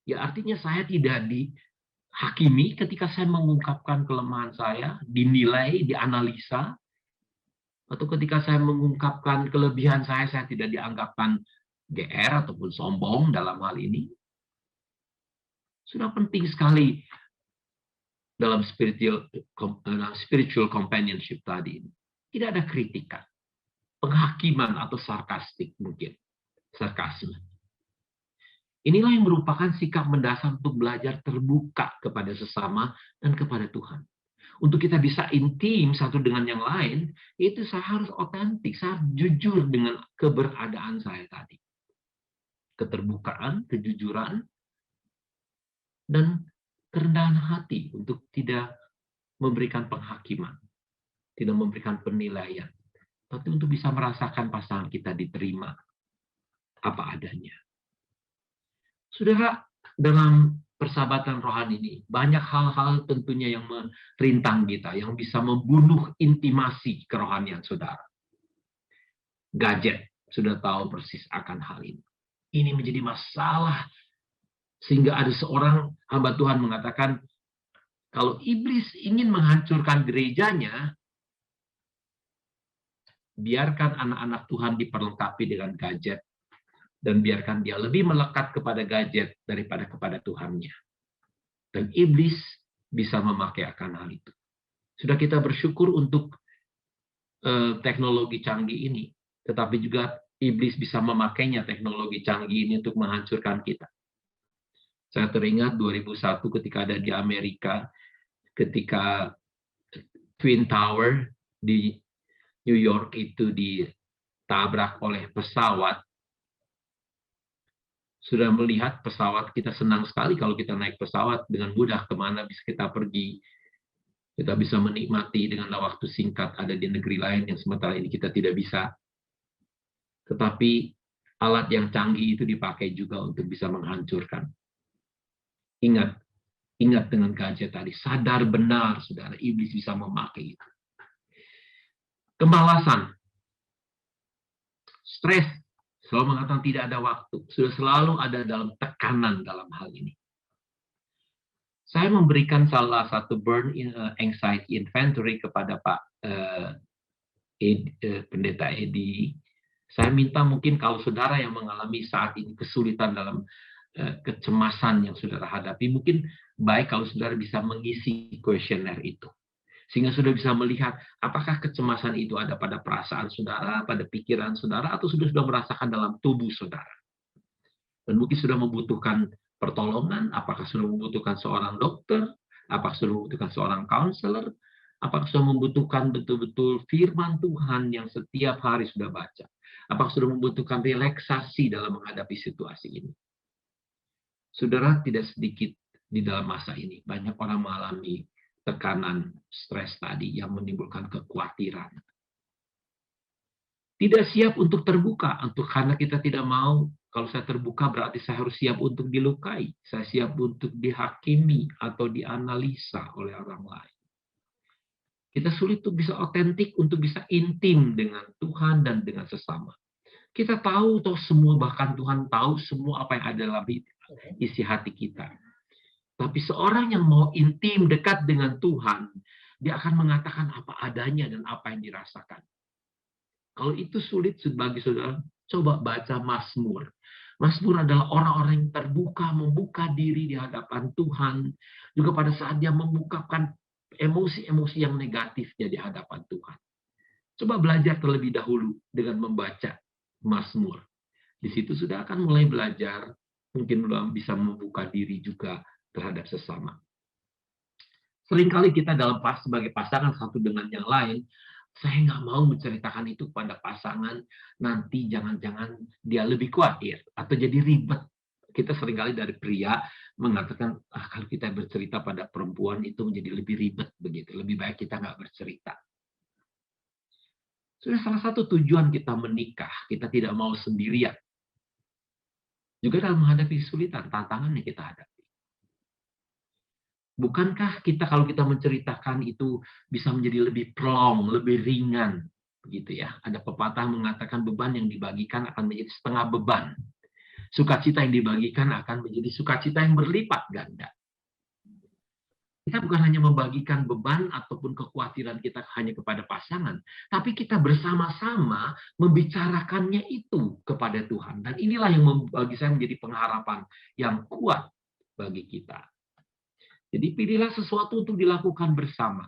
Ya, artinya saya tidak dihakimi ketika saya mengungkapkan kelemahan saya, dinilai, dianalisa, atau ketika saya mengungkapkan kelebihan saya tidak dianggapkan GR ataupun sombong dalam hal ini. Sudah penting sekali dalam spiritual companionship tadi. Tidak ada kritikan, penghakiman atau sarkastik mungkin. Sarkasme. Inilah yang merupakan sikap mendasar untuk belajar terbuka kepada sesama dan kepada Tuhan. Untuk kita bisa intim satu dengan yang lain, itu saya harus otentik, saya harus jujur dengan keberadaan saya tadi. Keterbukaan, kejujuran, dan kerendahan hati untuk tidak memberikan penghakiman, tidak memberikan penilaian, tapi untuk bisa merasakan pasangan kita diterima apa adanya. Saudara, dalam persahabatan rohani ini, banyak hal-hal tentunya yang merintang kita, yang bisa membunuh intimasi kerohanian saudara. Gadget, sudah tahu persis akan hal ini. Ini menjadi masalah, sehingga ada seorang hamba Tuhan mengatakan, kalau iblis ingin menghancurkan gerejanya, biarkan anak-anak Tuhan diperlengkapi dengan gadget, dan biarkan dia lebih melekat kepada gadget daripada kepada Tuhannya. Dan iblis bisa memakai akan hal itu. Sudah kita bersyukur untuk teknologi canggih ini, tetapi juga iblis bisa memakainya teknologi canggih ini untuk menghancurkan kita. Saya teringat 2001 ketika ada di Amerika, ketika Twin Tower di New York itu ditabrak oleh pesawat. Sudah melihat pesawat, kita senang sekali kalau kita naik pesawat dengan mudah kemana bisa kita pergi. Kita bisa menikmati dengan waktu singkat ada di negeri lain yang sementara ini kita tidak bisa. Tetapi alat yang canggih itu dipakai juga untuk bisa menghancurkan. Ingat dengan gadget tadi, sadar benar saudara, iblis bisa memakai itu. Kemalasan, stres, selalu mengatakan tidak ada waktu, sudah selalu ada dalam tekanan dalam hal ini. Saya memberikan salah satu burn anxiety inventory kepada Pak Pendeta Edi. Saya minta mungkin kalau saudara yang mengalami saat ini kesulitan dalam kecemasan yang saudara hadapi, mungkin baik kalau saudara bisa mengisi kuesioner itu. Sehingga sudah bisa melihat apakah kecemasan itu ada pada perasaan saudara, pada pikiran saudara, atau sudah merasakan dalam tubuh saudara. Dan mungkin sudah membutuhkan pertolongan, apakah sudah membutuhkan seorang dokter, apakah sudah membutuhkan seorang counselor, apakah sudah membutuhkan betul-betul firman Tuhan yang setiap hari sudah baca, apakah sudah membutuhkan relaksasi dalam menghadapi situasi ini. Saudara, tidak sedikit di dalam masa ini, banyak orang mengalami tekanan, stres tadi yang menimbulkan kekhawatiran. Tidak siap untuk terbuka, karena kita tidak mau, kalau saya terbuka berarti saya harus siap untuk dilukai, saya siap untuk dihakimi atau dianalisa oleh orang lain. Kita sulit untuk bisa otentik, untuk bisa intim dengan Tuhan dan dengan sesama. Kita tahu semua, bahkan Tuhan tahu semua apa yang ada dalam isi hati kita. Tapi seorang yang mau intim, dekat dengan Tuhan, dia akan mengatakan apa adanya dan apa yang dirasakan. Kalau itu sulit bagi saudara, coba baca Mazmur. Mazmur adalah orang-orang yang terbuka, membuka diri di hadapan Tuhan. Juga pada saat dia mengungkapkan emosi-emosi yang negatifnya di hadapan Tuhan. Coba belajar terlebih dahulu dengan membaca Mazmur. Di situ sudah akan mulai belajar, mungkin bisa membuka diri juga terhadap sesama. Seringkali kita sebagai pasangan satu dengan yang lain, saya nggak mau menceritakan itu kepada pasangan, nanti jangan-jangan dia lebih khawatir atau jadi ribet. Kita seringkali dari pria mengatakan, kalau kita bercerita pada perempuan itu menjadi lebih ribet begitu, lebih baik kita nggak bercerita. Sudah salah satu tujuan kita menikah, kita tidak mau sendirian. Juga dalam menghadapi kesulitan, tantangan yang kita hadapi. Bukankah kita kalau kita menceritakan itu bisa menjadi lebih plong, lebih ringan, begitu ya? Ada pepatah mengatakan beban yang dibagikan akan menjadi setengah beban. Sukacita yang dibagikan akan menjadi sukacita yang berlipat ganda. Kita bukan hanya membagikan beban ataupun kekhawatiran kita hanya kepada pasangan, tapi kita bersama-sama membicarakannya itu kepada Tuhan. Dan inilah yang bagi saya menjadi pengharapan yang kuat bagi kita. Jadi pilihlah sesuatu untuk dilakukan bersama.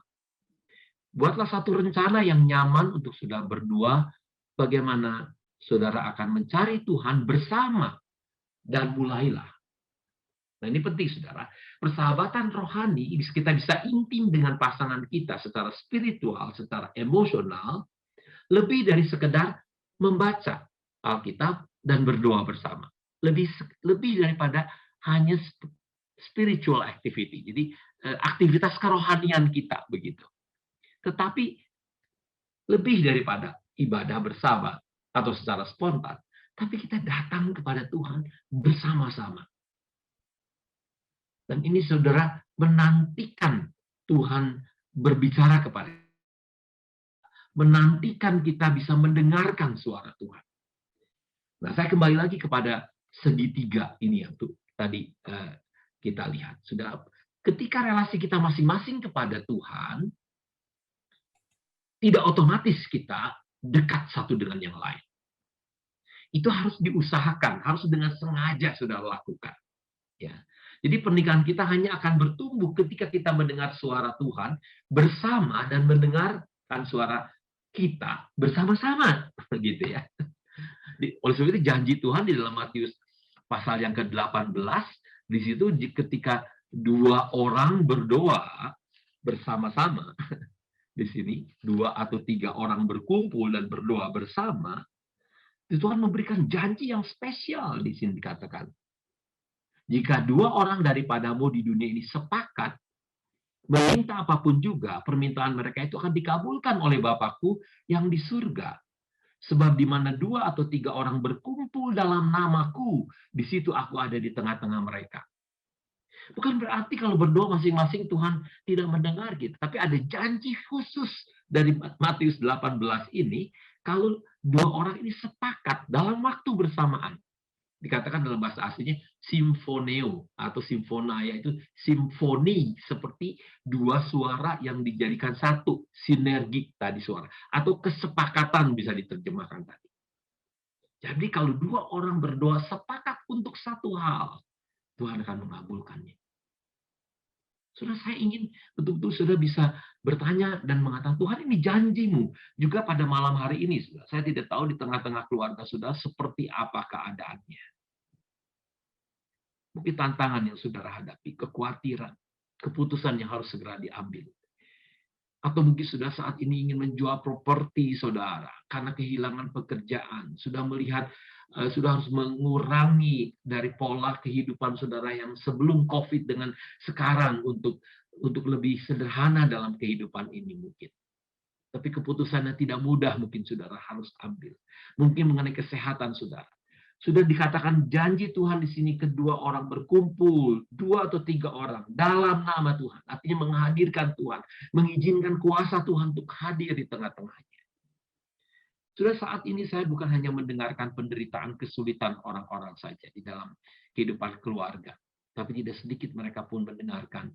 Buatlah satu rencana yang nyaman untuk saudara berdua, bagaimana saudara akan mencari Tuhan bersama, dan mulailah. Nah ini penting saudara, persahabatan rohani kita bisa intim dengan pasangan kita secara spiritual, secara emosional, lebih dari sekedar membaca Alkitab dan berdoa bersama. Lebih daripada hanya spiritual activity. Jadi aktivitas kerohanian kita begitu. Tetapi lebih daripada ibadah bersama atau secara spontan, tapi kita datang kepada Tuhan bersama-sama. Dan ini saudara menantikan Tuhan berbicara kepada kita. Menantikan kita bisa mendengarkan suara Tuhan. Nah, saya kembali lagi kepada segitiga ini yang tadi kita lihat. Sudah, ketika relasi kita masing-masing kepada Tuhan, tidak otomatis kita dekat satu dengan yang lain. Itu harus diusahakan, harus dengan sengaja sudah lakukan. Ya. Jadi pernikahan kita hanya akan bertumbuh ketika kita mendengar suara Tuhan bersama dan mendengarkan suara kita bersama-sama, gitu ya. Oleh sebab itu janji Tuhan di dalam Matius pasal yang ke-18, di situ ketika dua orang berdoa bersama-sama, di sini 2 atau 3 orang berkumpul dan berdoa bersama, Tuhan memberikan janji yang spesial di sini dikatakan. Jika 2 orang daripadamu di dunia ini sepakat meminta apapun juga, permintaan mereka itu akan dikabulkan oleh Bapakku yang di surga. Sebab di mana 2 atau 3 orang berkumpul dalam namaku, di situ aku ada di tengah-tengah mereka. Bukan berarti kalau berdoa masing-masing Tuhan tidak mendengar kita. Tapi ada janji khusus dari Matius 18 ini, kalau 2 orang ini sepakat dalam waktu bersamaan. Dikatakan dalam bahasa aslinya simfoneo atau simfona, yaitu simfoni, seperti 2 suara yang dijadikan satu, sinergik tadi suara. Atau kesepakatan bisa diterjemahkan tadi. Jadi kalau 2 orang berdoa sepakat untuk satu hal, Tuhan akan mengabulkannya. Saudara, saya ingin betul-betul saudara bisa bertanya dan mengatakan, Tuhan ini janjimu. Juga pada malam hari ini, saudara, saya tidak tahu di tengah-tengah keluarga saudara seperti apa keadaannya. Mungkin tantangan yang saudara hadapi, kekhawatiran, keputusan yang harus segera diambil. Atau mungkin sudah saat ini ingin menjual properti saudara karena kehilangan pekerjaan, sudah melihat sudah harus mengurangi dari pola kehidupan saudara yang sebelum COVID dengan sekarang untuk lebih sederhana dalam kehidupan ini mungkin. Tapi keputusannya tidak mudah mungkin saudara harus ambil. Mungkin mengenai kesehatan saudara. Sudah dikatakan janji Tuhan di sini kedua orang berkumpul, 2 atau 3 orang dalam nama Tuhan. Artinya menghadirkan Tuhan, mengizinkan kuasa Tuhan untuk hadir di tengah-tengahnya. Sudah saat ini saya bukan hanya mendengarkan penderitaan kesulitan orang-orang saja di dalam kehidupan keluarga. Tapi tidak sedikit mereka pun mendengarkan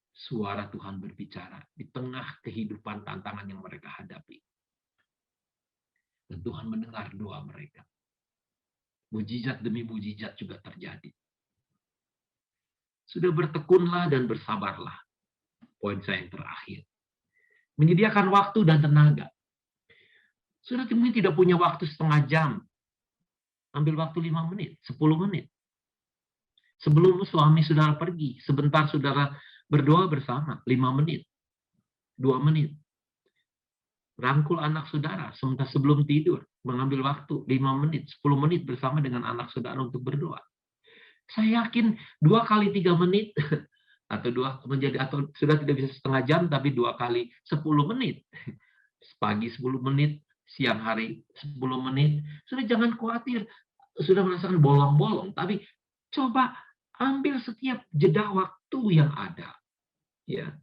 suara Tuhan berbicara di tengah kehidupan tantangan yang mereka hadapi. Dan Tuhan mendengar doa mereka. Mujizat demi mujizat juga terjadi. Sudah bertekunlah dan bersabarlah. Poin saya yang terakhir. Menyediakan waktu dan tenaga. Sudah mungkin tidak punya waktu setengah jam. Ambil waktu 5 menit, 10 menit. Sebelum suami saudara pergi, sebentar saudara berdoa bersama, 5 menit, 2 menit. Rangkul anak saudara sebentar sebelum tidur, mengambil waktu 5 menit, 10 menit bersama dengan anak saudara untuk berdoa. Saya yakin 2 kali 3 menit atau sudah tidak bisa setengah jam tapi 2 kali 10 menit. Pagi 10 menit, siang hari 10 menit. Sudah jangan khawatir sudah merasakan bolong-bolong, tapi coba ambil setiap jeda waktu yang ada. Ya,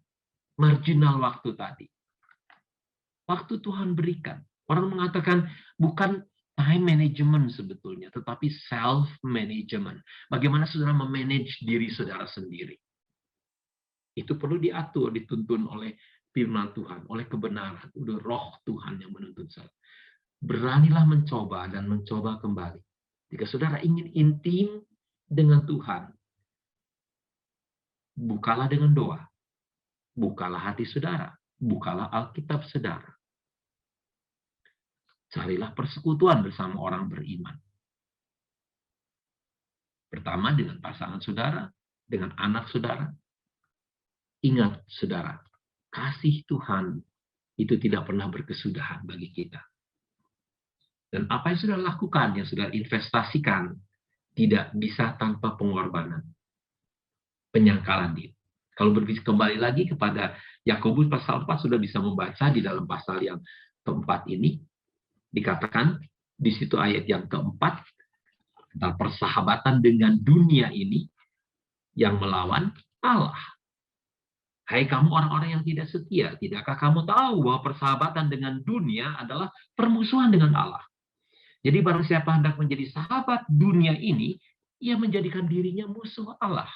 marginal waktu tadi. Waktu Tuhan berikan. Orang mengatakan bukan time management sebetulnya, tetapi self-management. Bagaimana saudara memanage diri saudara sendiri. Itu perlu diatur, dituntun oleh firman Tuhan, oleh kebenaran. Udah roh Tuhan yang menuntun saya. Beranilah mencoba dan mencoba kembali. Jika saudara ingin intim dengan Tuhan, bukalah dengan doa. Bukalah hati saudara. Bukalah Alkitab saudara. Carilah persekutuan bersama orang beriman. Pertama dengan pasangan saudara, dengan anak saudara. Ingat saudara, kasih Tuhan itu tidak pernah berkesudahan bagi kita. Dan apa yang sudah lakukan, yang sudah investasikan, tidak bisa tanpa pengorbanan. Penyangkalan diri. Kalau berbicara kembali lagi kepada Yakobus pasal 4, sudah bisa membaca di dalam pasal yang keempat ini, dikatakan di situ ayat yang keempat, tentang persahabatan dengan dunia ini yang melawan Allah. Hai kamu orang-orang yang tidak setia, tidakkah kamu tahu bahwa persahabatan dengan dunia adalah permusuhan dengan Allah? Jadi barang siapa hendak menjadi sahabat dunia ini, ia menjadikan dirinya musuh Allah.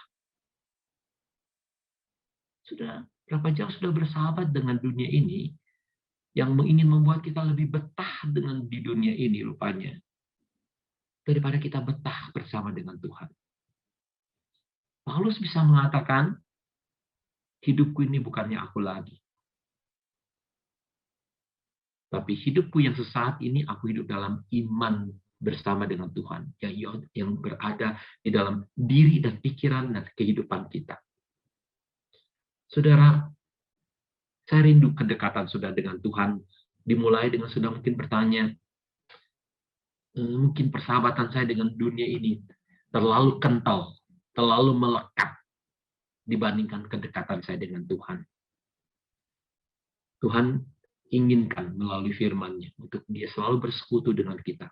Sudah berapa jauh sudah bersahabat dengan dunia ini, yang ingin membuat kita lebih betah dengan di dunia ini rupanya, daripada kita betah bersama dengan Tuhan. Paulus bisa mengatakan, hidupku ini bukannya aku lagi. Tapi hidupku yang sesaat ini, aku hidup dalam iman bersama dengan Tuhan. Yang berada di dalam diri dan pikiran dan kehidupan kita. Saudara, saya rindu kedekatan saudara dengan Tuhan. Dimulai dengan saudara mungkin bertanya, mungkin persahabatan saya dengan dunia ini terlalu kental, terlalu melekat dibandingkan kedekatan saya dengan Tuhan. Tuhan inginkan melalui firman-Nya untuk Dia selalu bersekutu dengan kita.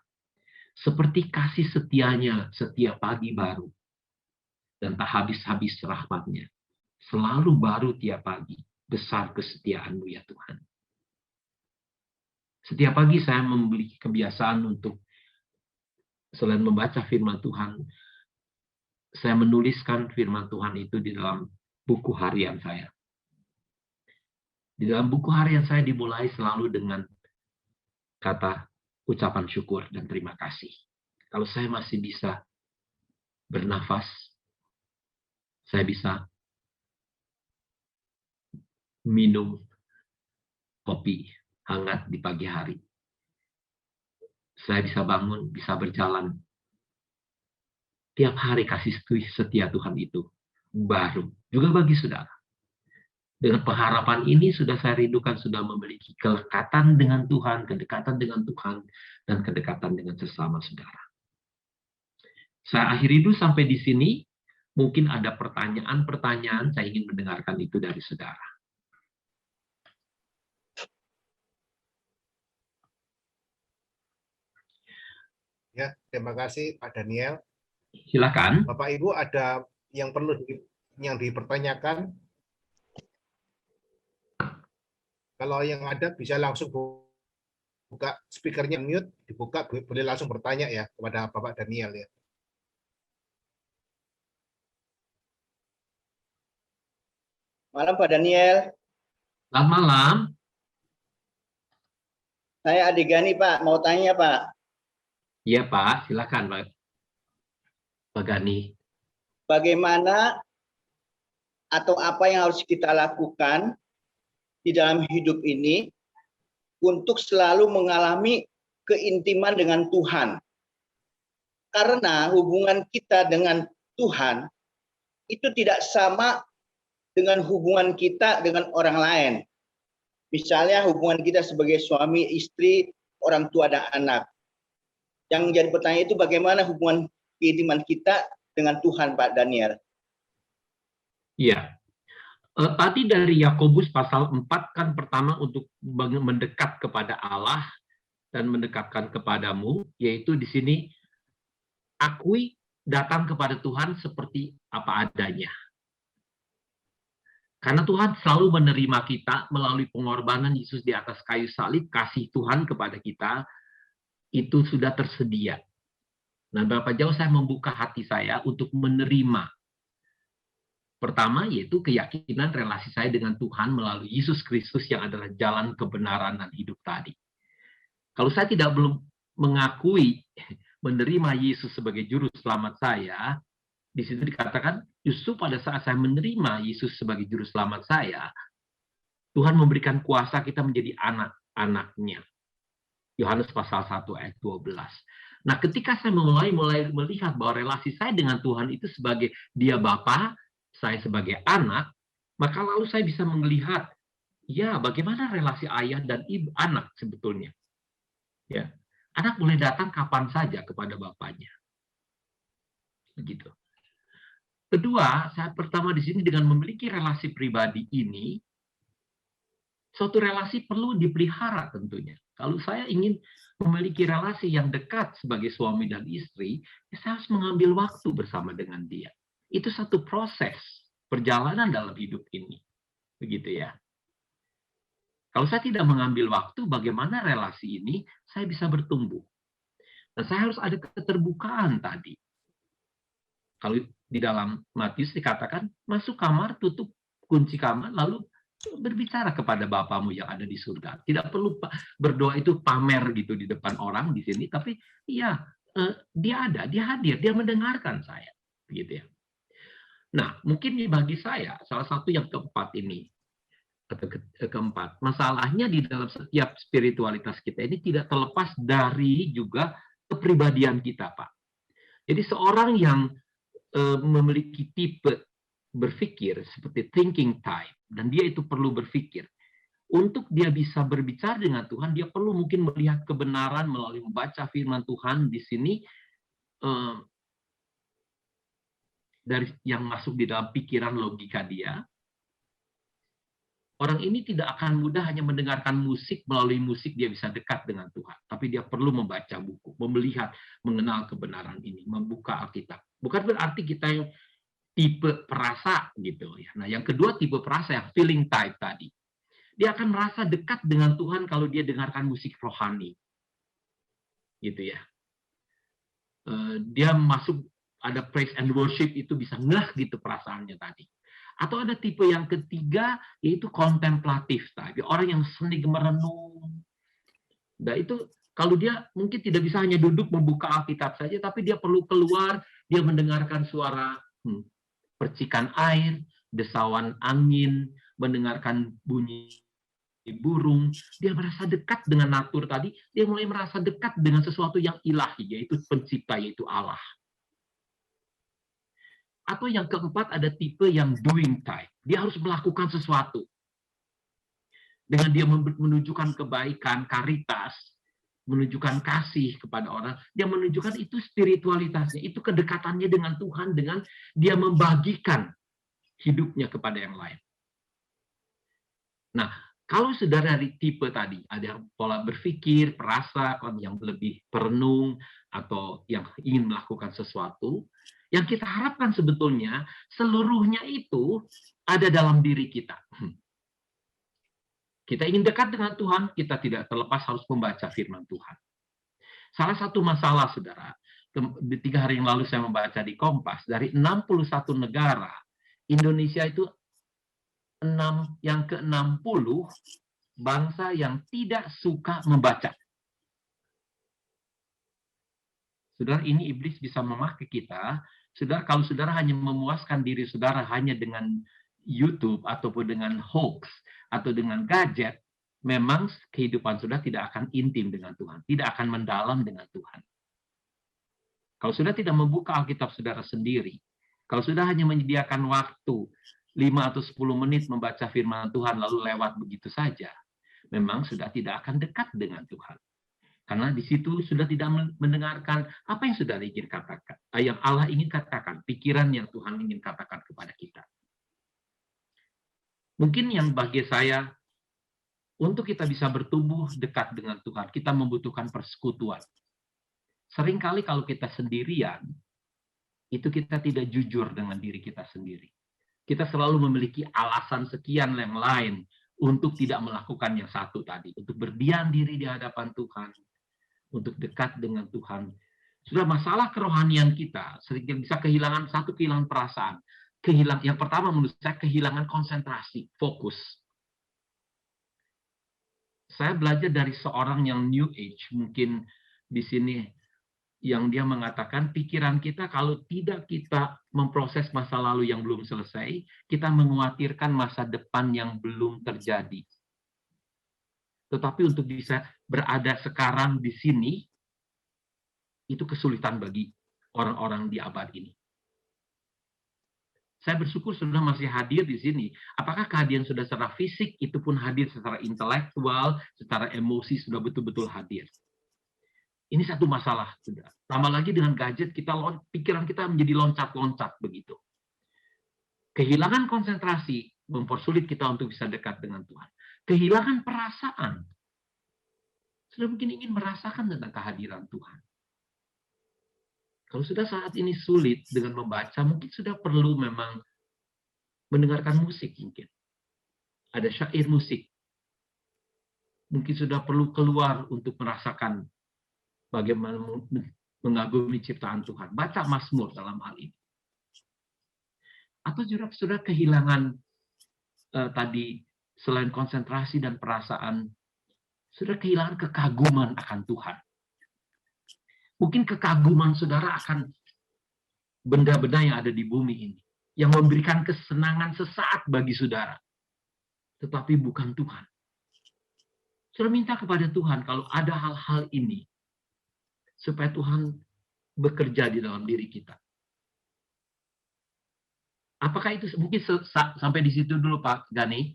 Seperti kasih setianya setiap pagi baru. Dan tak habis-habis rahmat-Nya. Selalu baru tiap pagi. Besar kesetiaan-Mu ya Tuhan. Setiap pagi saya memiliki kebiasaan untuk selain membaca firman Tuhan, saya menuliskan firman Tuhan itu di dalam buku harian saya. Di dalam buku harian saya dimulai selalu dengan kata ucapan syukur dan terima kasih. Kalau saya masih bisa bernafas, saya bisa minum kopi hangat di pagi hari. Saya bisa bangun, bisa berjalan. Tiap hari kasih setia Tuhan itu baru. Juga bagi saudara. Dengan pengharapan ini sudah saya rindukan, sudah memiliki kelekatan dengan Tuhan, kedekatan dengan Tuhan, dan kedekatan dengan sesama saudara. Saya akhiri dulu sampai di sini. Mungkin ada pertanyaan-pertanyaan, saya ingin mendengarkan itu dari saudara. Ya, terima kasih Pak Daniel. Silakan. Bapak Ibu ada yang perlu yang dipertanyakan? Kalau yang ada bisa langsung buka speakernya, mute, dibuka, boleh langsung bertanya ya kepada Bapak Daniel ya. Malam Pak Daniel. Selamat malam. Saya Adigani Pak, mau tanya Pak. Iya Pak, silakan Pak. Pak Gani. Bagaimana atau apa yang harus kita lakukan di dalam hidup ini untuk selalu mengalami keintiman dengan Tuhan. Karena hubungan kita dengan Tuhan itu tidak sama dengan hubungan kita dengan orang lain. Misalnya hubungan kita sebagai suami, istri, orang tua, dan anak. Yang jadi pertanyaan itu bagaimana hubungan keintiman kita dengan Tuhan, Pak Daniel? Iya. Tadi dari Yakobus pasal 4 kan pertama untuk mendekat kepada Allah dan mendekatkan kepadamu, yaitu di sini akui datang kepada Tuhan seperti apa adanya. Karena Tuhan selalu menerima kita melalui pengorbanan Yesus di atas kayu salib, kasih Tuhan kepada kita itu sudah tersedia. Nah, berapa jauh saya membuka hati saya untuk menerima. Pertama, yaitu keyakinan relasi saya dengan Tuhan melalui Yesus Kristus yang adalah jalan kebenaran dan hidup tadi. Kalau saya belum mengakui, menerima Yesus sebagai juru selamat saya, di situ dikatakan, justru pada saat saya menerima Yesus sebagai juru selamat saya, Tuhan memberikan kuasa kita menjadi anak-anaknya. Yohanes pasal 1 ayat 12. Nah, ketika saya mulai melihat bahwa relasi saya dengan Tuhan itu sebagai Dia Bapa, saya sebagai anak, maka lalu saya bisa melihat, ya, bagaimana relasi ayah dan ibu anak sebetulnya. Ya, anak boleh datang kapan saja kepada bapaknya. Begitu. Kedua, saya pertama di sini dengan memiliki relasi pribadi ini, suatu relasi perlu dipelihara tentunya. Kalau saya ingin memiliki relasi yang dekat sebagai suami dan istri, ya saya harus mengambil waktu bersama dengan dia. Itu satu proses perjalanan dalam hidup ini. Begitu ya. Kalau saya tidak mengambil waktu, bagaimana relasi ini saya bisa bertumbuh? Dan saya harus ada keterbukaan tadi. Kalau di dalam Matius dikatakan, masuk kamar, tutup kunci kamar, lalu berbicara kepada Bapamu yang ada di surga. Tidak perlu berdoa itu pamer gitu di depan orang di sini, tapi iya, dia ada, dia hadir, dia mendengarkan saya. Begitu ya. Nah, mungkin bagi saya, salah satu yang keempat ini, keempat, masalahnya di dalam setiap spiritualitas kita ini tidak terlepas dari juga kepribadian kita, Pak. Jadi seorang yang memiliki tipe berpikir seperti thinking type, dan dia itu perlu berpikir. Untuk dia bisa berbicara dengan Tuhan, dia perlu mungkin melihat kebenaran melalui membaca firman Tuhan di sini, dari yang masuk di dalam pikiran logika dia. Orang ini tidak akan mudah hanya mendengarkan musik, melalui musik dia bisa dekat dengan Tuhan. Tapi dia perlu membaca buku, melihat, mengenal kebenaran ini, membuka Alkitab. Bukan berarti kita yang tipe perasa gitu ya. Nah, yang kedua tipe perasa yang feeling type tadi. Dia akan merasa dekat dengan Tuhan kalau dia dengarkan musik rohani. Gitu ya. Dia masuk ada praise and worship itu bisa ngeh gitu perasaannya tadi. Atau ada tipe yang ketiga yaitu kontemplatif tadi, orang yang seni merenung. Nah, itu kalau dia mungkin tidak bisa hanya duduk membuka Alkitab saja, tapi dia perlu keluar, dia mendengarkan suara percikan air, desauan angin, mendengarkan bunyi burung, dia merasa dekat dengan natur tadi, dia mulai merasa dekat dengan sesuatu yang ilahi, yaitu pencipta, yaitu Allah. Atau yang keempat ada tipe yang doing type. Dia harus melakukan sesuatu. Dengan dia menunjukkan kebaikan, karitas, menunjukkan kasih kepada orang, dia menunjukkan itu spiritualitasnya, itu kedekatannya dengan Tuhan, dengan dia membagikan hidupnya kepada yang lain. Nah, kalau sudah dari tipe tadi, ada yang pola berpikir, perasa, yang lebih perenung, atau yang ingin melakukan sesuatu, yang kita harapkan sebetulnya seluruhnya itu ada dalam diri kita. Kita ingin dekat dengan Tuhan, kita tidak terlepas harus membaca firman Tuhan. Salah satu masalah, saudara, 3 hari yang lalu saya membaca di Kompas, dari 61 negara, Indonesia itu yang ke-60 bangsa yang tidak suka membaca. Saudara, ini iblis bisa memakai kita Saudara, kalau saudara hanya memuaskan diri saudara hanya dengan YouTube ataupun dengan hoax atau dengan gadget, memang kehidupan saudara tidak akan intim dengan Tuhan, tidak akan mendalam dengan Tuhan. Kalau sudah tidak membuka Alkitab saudara sendiri, kalau sudah hanya menyediakan waktu 5 atau 10 menit membaca firman Tuhan lalu lewat begitu saja, memang sudah tidak akan dekat dengan Tuhan. Karena di situ sudah tidak mendengarkan apa yang sudah ingin katakan, yang Allah ingin katakan, pikiran yang Tuhan ingin katakan kepada kita. Mungkin yang bagi saya, untuk kita bisa bertumbuh dekat dengan Tuhan, kita membutuhkan persekutuan. Seringkali kalau kita sendirian, itu kita tidak jujur dengan diri kita sendiri. Kita selalu memiliki alasan sekian yang lain untuk tidak melakukan yang satu tadi, untuk berdiam diri di hadapan Tuhan, untuk dekat dengan Tuhan. Sudah masalah kerohanian kita, sering bisa kehilangan perasaan. Yang pertama menurut saya kehilangan konsentrasi, fokus. Saya belajar dari seorang yang New Age, mungkin di sini yang dia mengatakan pikiran kita kalau tidak kita memproses masa lalu yang belum selesai, kita mengkhawatirkan masa depan yang belum terjadi. Tetapi untuk bisa berada sekarang di sini, itu kesulitan bagi orang-orang di abad ini. Saya bersyukur sudah masih hadir di sini. Apakah kehadiran sudah secara fisik, itu pun hadir secara intelektual, secara emosi sudah betul-betul hadir. Ini satu masalah sudah. Tambah lagi dengan gadget, pikiran kita menjadi loncat-loncat begitu. Kehilangan konsentrasi mempersulit kita untuk bisa dekat dengan Tuhan. Kehilangan perasaan. Sudah mungkin ingin merasakan tentang kehadiran Tuhan. Kalau sudah saat ini sulit dengan membaca, mungkin sudah perlu memang mendengarkan musik mungkin. Ada syair musik. Mungkin sudah perlu keluar untuk merasakan bagaimana mengagumi ciptaan Tuhan. Baca Mazmur dalam hal ini. Atau sudah kehilangan tadi selain konsentrasi dan perasaan, sudah kehilangan kekaguman akan Tuhan. Mungkin kekaguman saudara akan benda-benda yang ada di bumi ini, yang memberikan kesenangan sesaat bagi saudara, tetapi bukan Tuhan. Saudara minta kepada Tuhan kalau ada hal-hal ini, supaya Tuhan bekerja di dalam diri kita. Apakah itu mungkin sampai di situ dulu Pak Gani?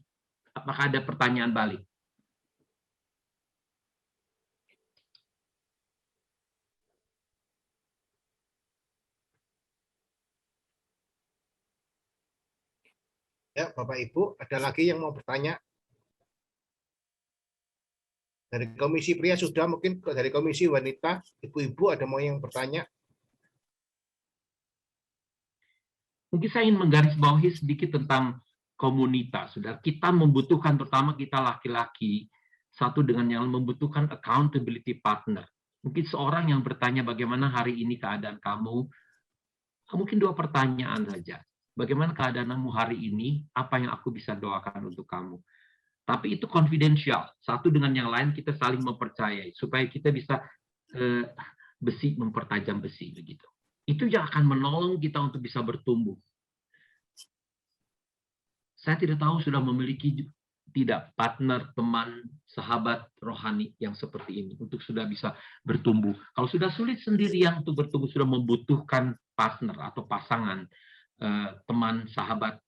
Apakah ada pertanyaan balik? Ya, Bapak Ibu, ada lagi yang mau bertanya? Dari Komisi Pria sudah, mungkin dari Komisi Wanita, Ibu-ibu ada mau yang bertanya? Mungkin saya ingin menggarisbawahi sedikit tentang komunitas. Saudara, kita membutuhkan, terutama kita laki-laki, satu dengan yang membutuhkan accountability partner. Mungkin seorang yang bertanya bagaimana hari ini keadaan kamu, mungkin 2 pertanyaan saja. Bagaimana keadaanmu hari ini? Apa yang aku bisa doakan untuk kamu? Tapi itu confidential. Satu dengan yang lain kita saling mempercayai supaya kita bisa besi mempertajam besi begitu. Itu yang akan menolong kita untuk bisa bertumbuh. Saya tidak tahu sudah memiliki tidak partner, teman, sahabat rohani yang seperti ini untuk sudah bisa bertumbuh. Kalau sudah sulit sendirian untuk bertumbuh, sudah membutuhkan partner atau pasangan, teman, sahabat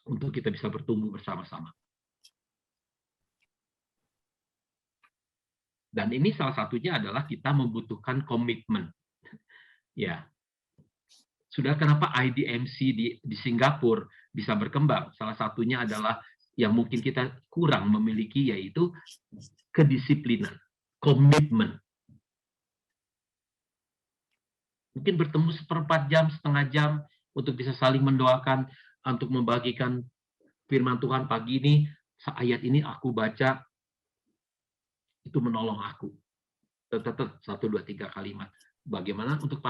untuk kita bisa bertumbuh bersama-sama. Dan ini salah satunya adalah kita membutuhkan komitmen. Ya. Sudah kenapa IDMC di Singapura bisa berkembang? Salah satunya adalah yang mungkin kita kurang memiliki, yaitu kedisiplinan, komitmen. Mungkin bertemu 1/4 jam, setengah jam untuk bisa saling mendoakan, untuk membagikan firman Tuhan pagi ini, ayat ini aku baca, itu menolong aku. Tetap 1, 2, 3 kalimat. Bagaimana untuk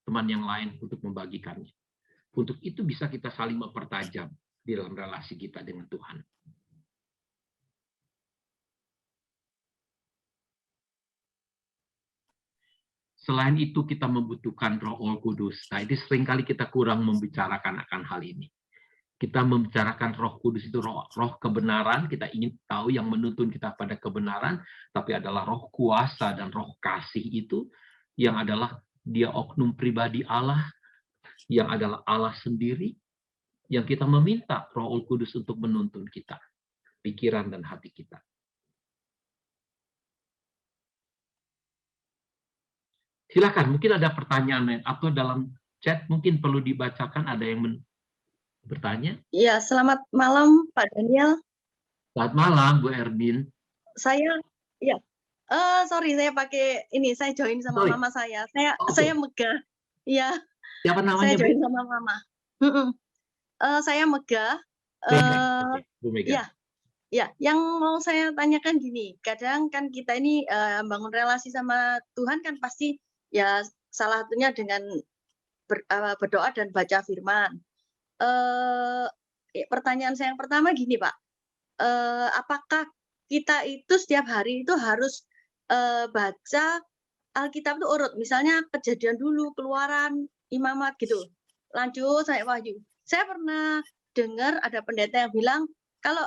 teman yang lain untuk membagikannya. Untuk itu bisa kita saling mempertajam di dalam relasi kita dengan Tuhan. Selain itu kita membutuhkan Roh Kudus. Nah, ini seringkali kita kurang membicarakan akan hal ini. Kita membicarakan Roh Kudus itu roh kebenaran, kita ingin tahu yang menuntun kita pada kebenaran, tapi adalah roh kuasa dan roh kasih itu yang adalah dia oknum pribadi Allah, yang adalah Allah sendiri, yang kita meminta Roh Kudus untuk menuntun kita, pikiran dan hati kita. Silakan, mungkin ada pertanyaan lain atau dalam chat mungkin perlu dibacakan, ada yang bertanya? Iya, selamat malam Pak Daniel. Selamat malam Bu Ermin. Saya, ya, sorry saya pakai ini, saya join sama mama saya. Saya Megah. Iya. Siapa namanya? Saya join sama mama. Saya Megah. Bu Mega. Ya, yang mau saya tanyakan gini, kadang kan kita ini bangun relasi sama Tuhan kan pasti ya salah satunya dengan berdoa dan baca firman. Pertanyaan saya yang pertama gini Pak, apakah kita itu setiap hari itu harus baca Alkitab itu urut, misalnya Kejadian dulu, Keluaran, Imamat gitu, lanjut sampai Wahyu. Saya pernah dengar ada pendeta yang bilang kalau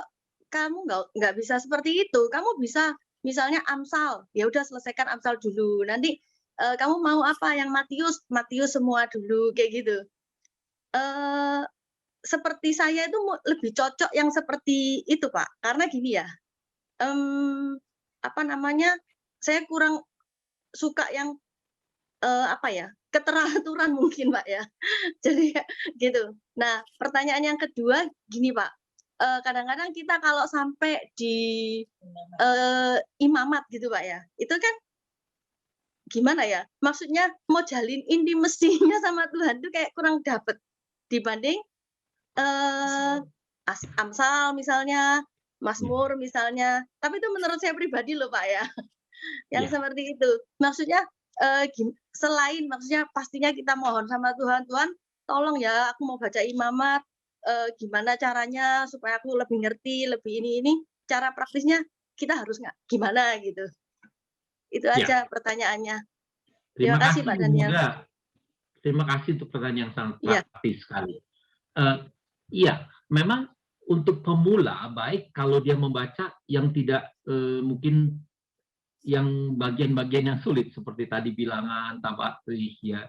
kamu nggak bisa seperti itu, kamu bisa misalnya Amsal, ya udah selesaikan Amsal dulu, nanti kamu mau apa yang Matius semua dulu kayak gitu. Seperti saya itu lebih cocok yang seperti itu Pak, karena gini ya, saya kurang suka yang keteraturan mungkin Pak ya. Jadi gitu. Nah, pertanyaan yang kedua gini Pak, kadang-kadang kita kalau sampai di imamat gitu Pak ya, itu kan gimana ya, maksudnya mau jalin intimasinya sama Tuhan itu kayak kurang dapet dibanding Amsal misalnya, Mazmur misalnya, tapi itu menurut saya pribadi loh Pak ya, yang seperti itu. Maksudnya selain maksudnya pastinya kita mohon sama Tuhan, Tuhan tolong ya aku mau baca imamat, gimana caranya supaya aku lebih ngerti, lebih ini cara praktisnya kita harus gimana gitu. Itu aja pertanyaannya. Terima kasih Pak Daniel. Terima kasih untuk pertanyaan yang sangat praktis sekali. Iya, memang untuk pemula baik kalau dia membaca yang tidak mungkin yang bagian-bagian yang sulit seperti tadi bilangan, Tabakrikh ya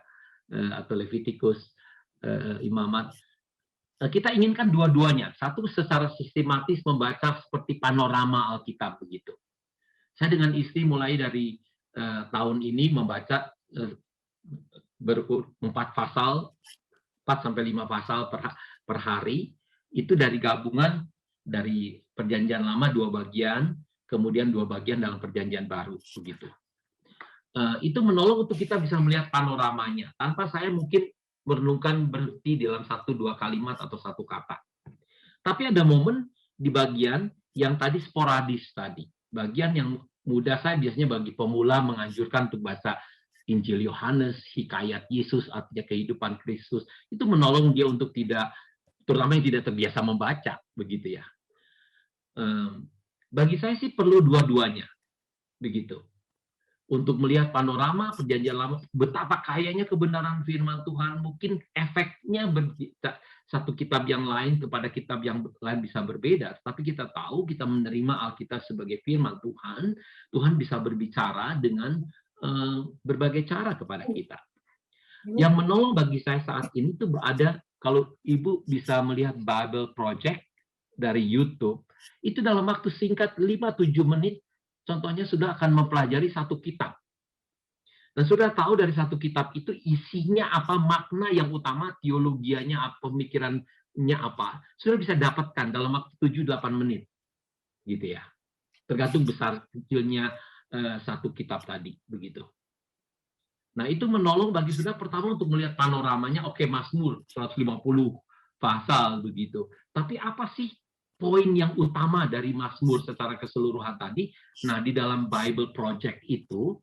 atau Levitikus, Imamat. Kita inginkan dua-duanya. Satu secara sistematis membaca seperti panorama Alkitab begitu. Saya dengan istri mulai dari tahun ini membaca 4 pasal, 4-5 pasal per hari, itu dari gabungan dari Perjanjian Lama 2 bagian, kemudian 2 bagian dalam Perjanjian Baru begitu. Itu menolong untuk kita bisa melihat panoramanya tanpa saya mungkin merenungkan berhenti dalam 1-2 kalimat atau 1 kata. Tapi ada momen di bagian yang tadi sporadis tadi, bagian yang mudah saya biasanya bagi pemula menganjurkan untuk baca Injil Yohanes, hikayat Yesus, artinya kehidupan Kristus, itu menolong dia untuk tidak, terutama yang tidak terbiasa membaca, begitu ya. Bagi saya sih perlu dua-duanya, begitu. Untuk melihat panorama Perjanjian Lama, betapa kayanya kebenaran firman Tuhan, mungkin efeknya satu kitab yang lain kepada kitab yang lain bisa berbeda, tapi kita tahu kita menerima Alkitab sebagai firman Tuhan, Tuhan bisa berbicara dengan berbagai cara kepada kita. Yang menolong bagi saya saat ini tuh ada, kalau Ibu bisa melihat Bible Project dari YouTube, itu dalam waktu singkat 5-7 menit, contohnya sudah akan mempelajari 1 kitab. Dan sudah tahu dari 1 kitab itu isinya apa, makna yang utama, teologianya apa, pemikirannya apa, sudah bisa dapatkan dalam waktu 7-8 menit. Gitu ya. Tergantung besar kecilnya 1 kitab tadi, begitu. Nah, itu menolong bagi saudara pertama untuk melihat panoramanya, oke, Mazmur 150 pasal begitu. Tapi apa sih poin yang utama dari Mazmur secara keseluruhan tadi? Nah, di dalam Bible Project itu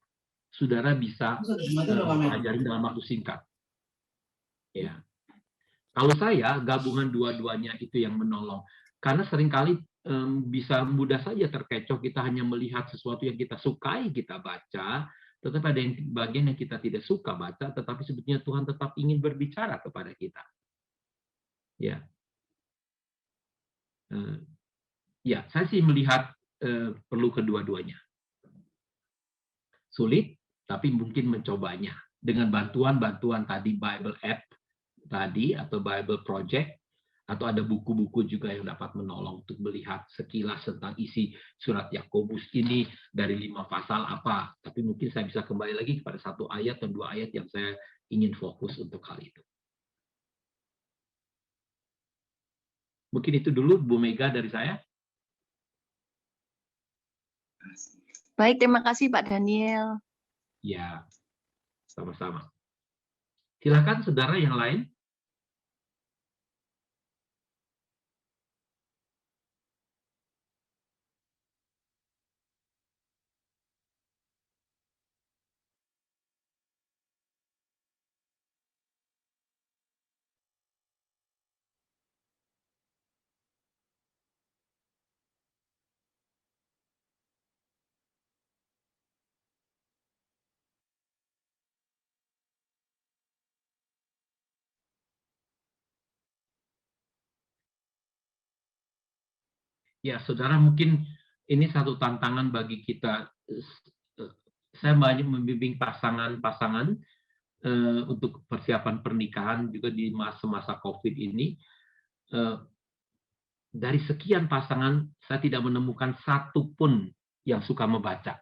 saudara bisa pelajari dalam waktu singkat. Ya. Kalau saya gabungan dua-duanya itu yang menolong. Karena seringkali bisa mudah saja terkecoh, kita hanya melihat sesuatu yang kita sukai, kita baca, Tetapi ada yang bagian yang kita tidak suka baca, tetapi sebetulnya Tuhan tetap ingin berbicara kepada kita. Ya, ya, saya sih melihat perlu kedua-duanya. Sulit, tapi mungkin mencobanya dengan bantuan-bantuan tadi Bible App tadi atau Bible Project, atau ada buku-buku juga yang dapat menolong untuk melihat sekilas tentang isi surat Yakobus ini dari 5 pasal apa. Tapi mungkin saya bisa kembali lagi kepada 1 ayat atau 2 ayat yang saya ingin fokus untuk hal itu. Mungkin itu dulu Bu Mega dari saya. Baik, terima kasih Pak Daniel. Ya, sama-sama. Silakan saudara yang lain. Ya, saudara, mungkin ini satu tantangan bagi kita. Saya banyak membimbing pasangan-pasangan untuk persiapan pernikahan juga di masa-masa COVID ini. Dari sekian pasangan, saya tidak menemukan satu pun yang suka membaca.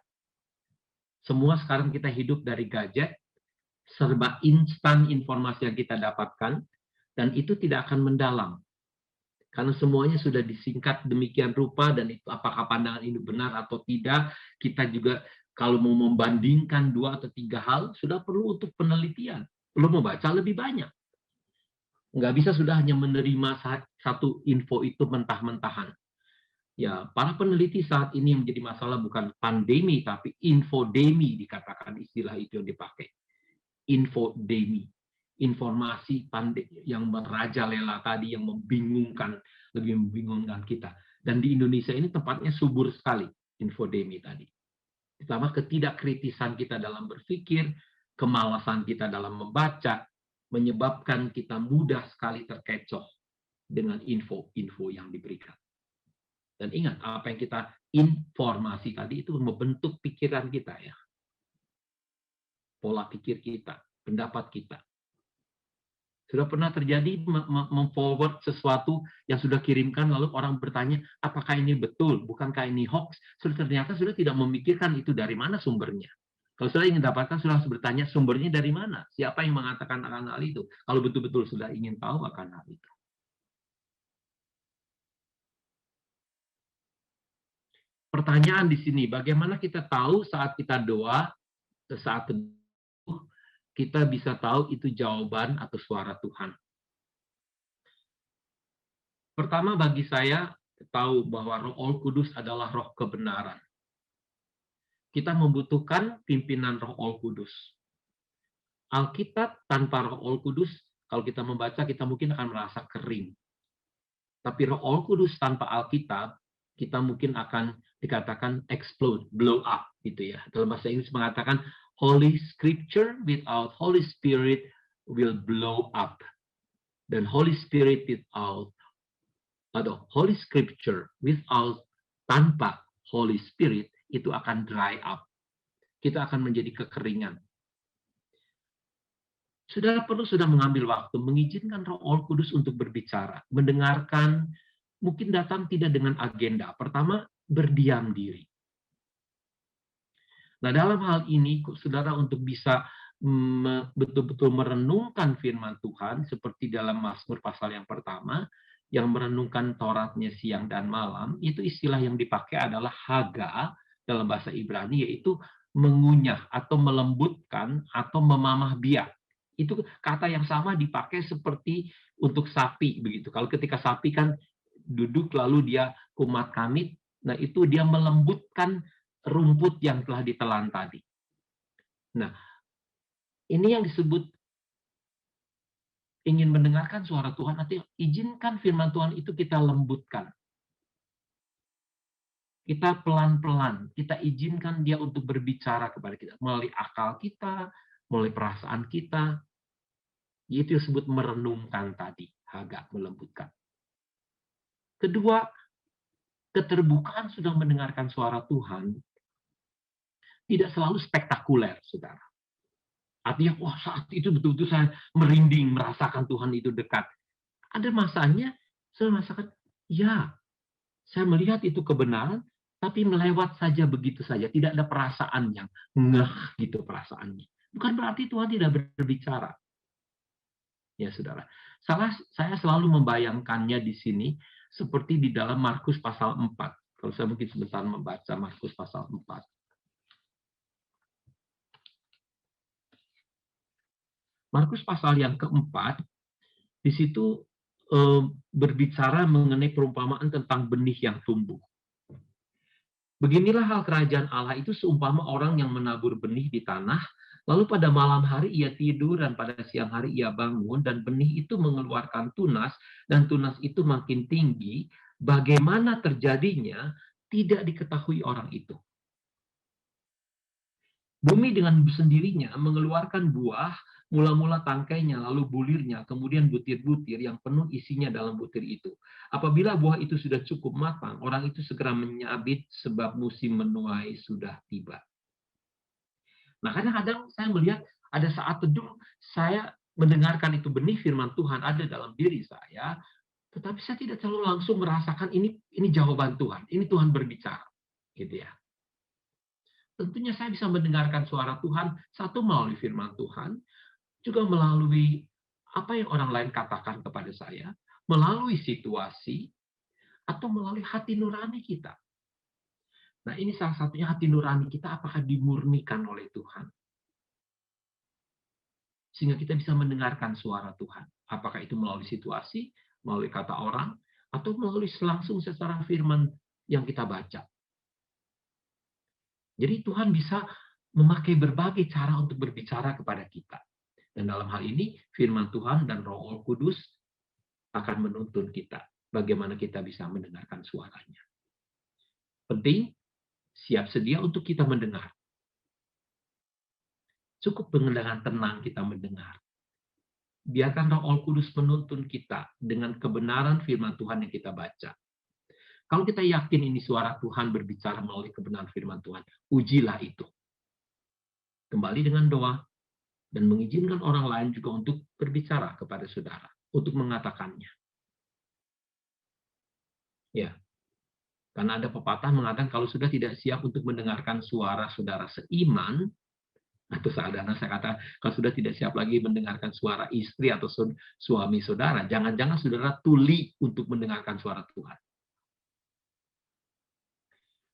Semua sekarang kita hidup dari gadget, serba instan informasi yang kita dapatkan, dan itu tidak akan mendalam. Karena semuanya sudah disingkat demikian rupa, dan itu apakah pandangan ini benar atau tidak, kita juga kalau mau membandingkan 2 atau 3 hal, sudah perlu untuk penelitian. Perlu membaca lebih banyak. Nggak bisa sudah hanya menerima satu info itu mentah-mentahan. Ya, para peneliti saat ini yang menjadi masalah bukan pandemi, tapi infodemi dikatakan istilah itu yang dipakai. Infodemi. Informasi yang merajalela tadi, yang membingungkan, lebih membingungkan kita. Dan di Indonesia ini tempatnya subur sekali infodemi tadi. Pertama, ketidakkritisan kita dalam berpikir, kemalasan kita dalam membaca, menyebabkan kita mudah sekali terkecoh dengan info-info yang diberikan. Dan ingat, apa yang kita informasi tadi itu membentuk pikiran kita, ya. Pola pikir kita, pendapat kita. Sudah pernah terjadi memforward sesuatu yang sudah kirimkan, lalu orang bertanya, apakah ini betul, bukankah ini hoax? Ternyata sudah tidak memikirkan itu dari mana sumbernya. Kalau sudah ingin dapatkan, sudah harus bertanya sumbernya dari mana, siapa yang mengatakan akan hal itu. Kalau betul-betul sudah ingin tahu akan hal itu. Pertanyaan di sini, bagaimana kita tahu saat kita doa, saat kita bisa tahu itu jawaban atau suara Tuhan? Pertama, bagi saya, tahu bahwa Roh Kudus adalah roh kebenaran. Kita membutuhkan pimpinan Roh Kudus. Alkitab tanpa Roh Kudus, kalau kita membaca, kita mungkin akan merasa kering. Tapi Roh Kudus tanpa Alkitab, kita mungkin akan dikatakan explode, blow up, gitu ya. Dalam bahasa Inggris mengatakan, Holy Scripture without Holy Spirit will blow up. Dan Holy Spirit without, atau Holy Scripture without, tanpa Holy Spirit, itu akan dry up. Kita akan menjadi kekeringan. Saudara perlu sudah mengambil waktu, mengizinkan Roh Kudus untuk berbicara, mendengarkan, mungkin datang tidak dengan agenda. Pertama, berdiam diri. Nah, dalam hal ini, saudara untuk bisa betul-betul merenungkan firman Tuhan, seperti dalam Mazmur pasal yang pertama, yang merenungkan Tauratnya siang dan malam, itu istilah yang dipakai adalah haga dalam bahasa Ibrani, yaitu mengunyah atau melembutkan atau memamah biak. Itu kata yang sama dipakai seperti untuk sapi begitu. Kalau ketika sapi kan duduk lalu dia kumat kamit, nah itu dia melembutkan rumput yang telah ditelan tadi. Nah, ini yang disebut ingin mendengarkan suara Tuhan, nanti izinkan firman Tuhan itu kita lembutkan. kita pelan-pelan, kita izinkan dia untuk berbicara kepada kita melalui akal kita, melalui perasaan kita. Itu disebut merenungkan tadi, agak melembutkan. Kedua, keterbukaan sudah mendengarkan suara Tuhan tidak selalu spektakuler, saudara. Artinya, wah saat itu betul-betul saya merinding, merasakan Tuhan itu dekat. Ada masanya, saya merasakan, ya, saya melihat itu kebenaran, tapi melewat saja begitu saja. Tidak ada perasaan yang ngeh gitu perasaannya. Bukan berarti Tuhan tidak berbicara. Ya, saudara. Saya selalu membayangkannya di sini seperti di dalam Markus pasal 4. Kalau saya mungkin sebentar membaca Markus pasal 4. Markus pasal yang keempat, di situ berbicara mengenai perumpamaan tentang benih yang tumbuh. Beginilah hal kerajaan Allah itu seumpama orang yang menabur benih di tanah, lalu pada malam hari ia tidur dan pada siang hari ia bangun dan benih itu mengeluarkan tunas dan tunas itu makin tinggi. Bagaimana terjadinya tidak diketahui orang itu. Bumi dengan sendirinya mengeluarkan buah, mula-mula tangkainya, lalu bulirnya, kemudian butir-butir yang penuh isinya dalam butir itu. Apabila buah itu sudah cukup matang, orang itu segera menyabit sebab musim menuai sudah tiba. Nah, kadang-kadang saya melihat ada saat teduh, saya mendengarkan itu benih firman Tuhan ada dalam diri saya, tetapi saya tidak selalu langsung merasakan ini jawaban Tuhan, ini Tuhan berbicara, gitu ya. Tentunya saya bisa mendengarkan suara Tuhan, satu melalui firman Tuhan, juga melalui apa yang orang lain katakan kepada saya, melalui situasi, atau melalui hati nurani kita. Nah, ini salah satunya hati nurani kita apakah dimurnikan oleh Tuhan. Sehingga kita bisa mendengarkan suara Tuhan. Apakah itu melalui situasi, melalui kata orang, atau melalui langsung secara firman yang kita baca. Jadi Tuhan bisa memakai berbagai cara untuk berbicara kepada kita. Dan dalam hal ini, firman Tuhan dan Roh Kudus akan menuntun kita. Bagaimana kita bisa mendengarkan suaranya. Penting, siap sedia untuk kita mendengar. Cukup dengan tenang kita mendengar. Biarkan Roh Kudus menuntun kita dengan kebenaran firman Tuhan yang kita baca. Kalau kita yakin ini suara Tuhan berbicara melalui kebenaran firman Tuhan, ujilah itu. Kembali dengan doa, dan mengizinkan orang lain juga untuk berbicara kepada saudara, untuk mengatakannya. Ya, karena ada pepatah mengatakan kalau sudah tidak siap untuk mendengarkan suara saudara seiman, atau seadana saya kata, kalau sudah tidak siap lagi mendengarkan suara istri atau suami saudara, jangan-jangan saudara tuli untuk mendengarkan suara Tuhan.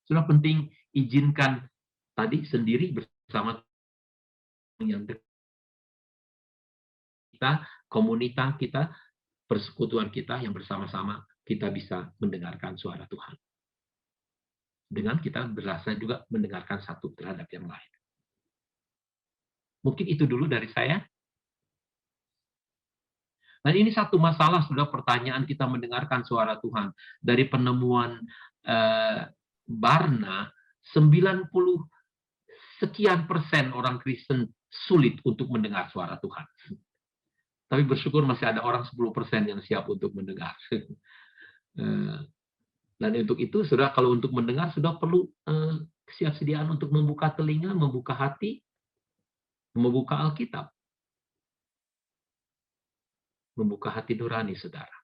Sudah penting izinkan tadi sendiri bersama yang kita, komunitas kita, persekutuan kita yang bersama-sama kita bisa mendengarkan suara Tuhan. Dengan kita berasa juga mendengarkan satu terhadap yang lain. Mungkin itu dulu dari saya. Dan ini satu masalah, sudah pertanyaan kita mendengarkan suara Tuhan. Dari penemuan Barna, 90 sekian persen orang Kristen sulit untuk mendengar suara Tuhan. Tapi bersyukur masih ada orang 10% yang siap untuk mendengar. Dan untuk itu, sudah kalau untuk mendengar, sudah perlu kesiapsediaan untuk membuka telinga, membuka hati, membuka Alkitab. Membuka hati nurani, saudara.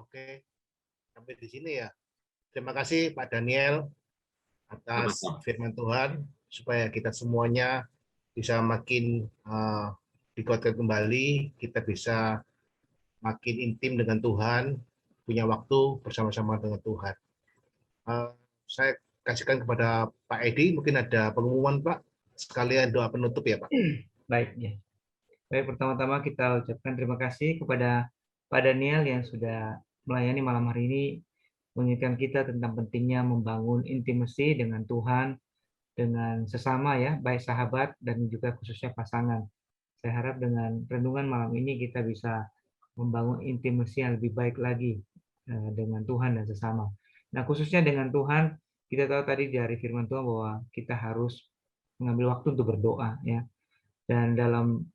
Oke, sampai di sini ya. Terima kasih Pak Daniel atas firman Tuhan, supaya kita semuanya bisa makin dikuatkan kembali, kita bisa makin intim dengan Tuhan, punya waktu bersama-sama dengan Tuhan. Saya kasihkan kepada Pak Edi, mungkin ada pengumuman Pak, sekalian doa penutup ya Pak. Baik, ya. Baik, pertama-tama kita ucapkan terima kasih kepada Pak Daniel yang sudah melayani malam hari ini, mengingatkan kita tentang pentingnya membangun intimasi dengan Tuhan, dengan sesama ya, baik sahabat dan juga khususnya pasangan. Saya harap dengan renungan malam ini kita bisa membangun intimasi yang lebih baik lagi dengan Tuhan dan sesama. Nah, khususnya dengan Tuhan, kita tahu tadi dari firman Tuhan bahwa kita harus mengambil waktu untuk berdoa, ya. Dan dalam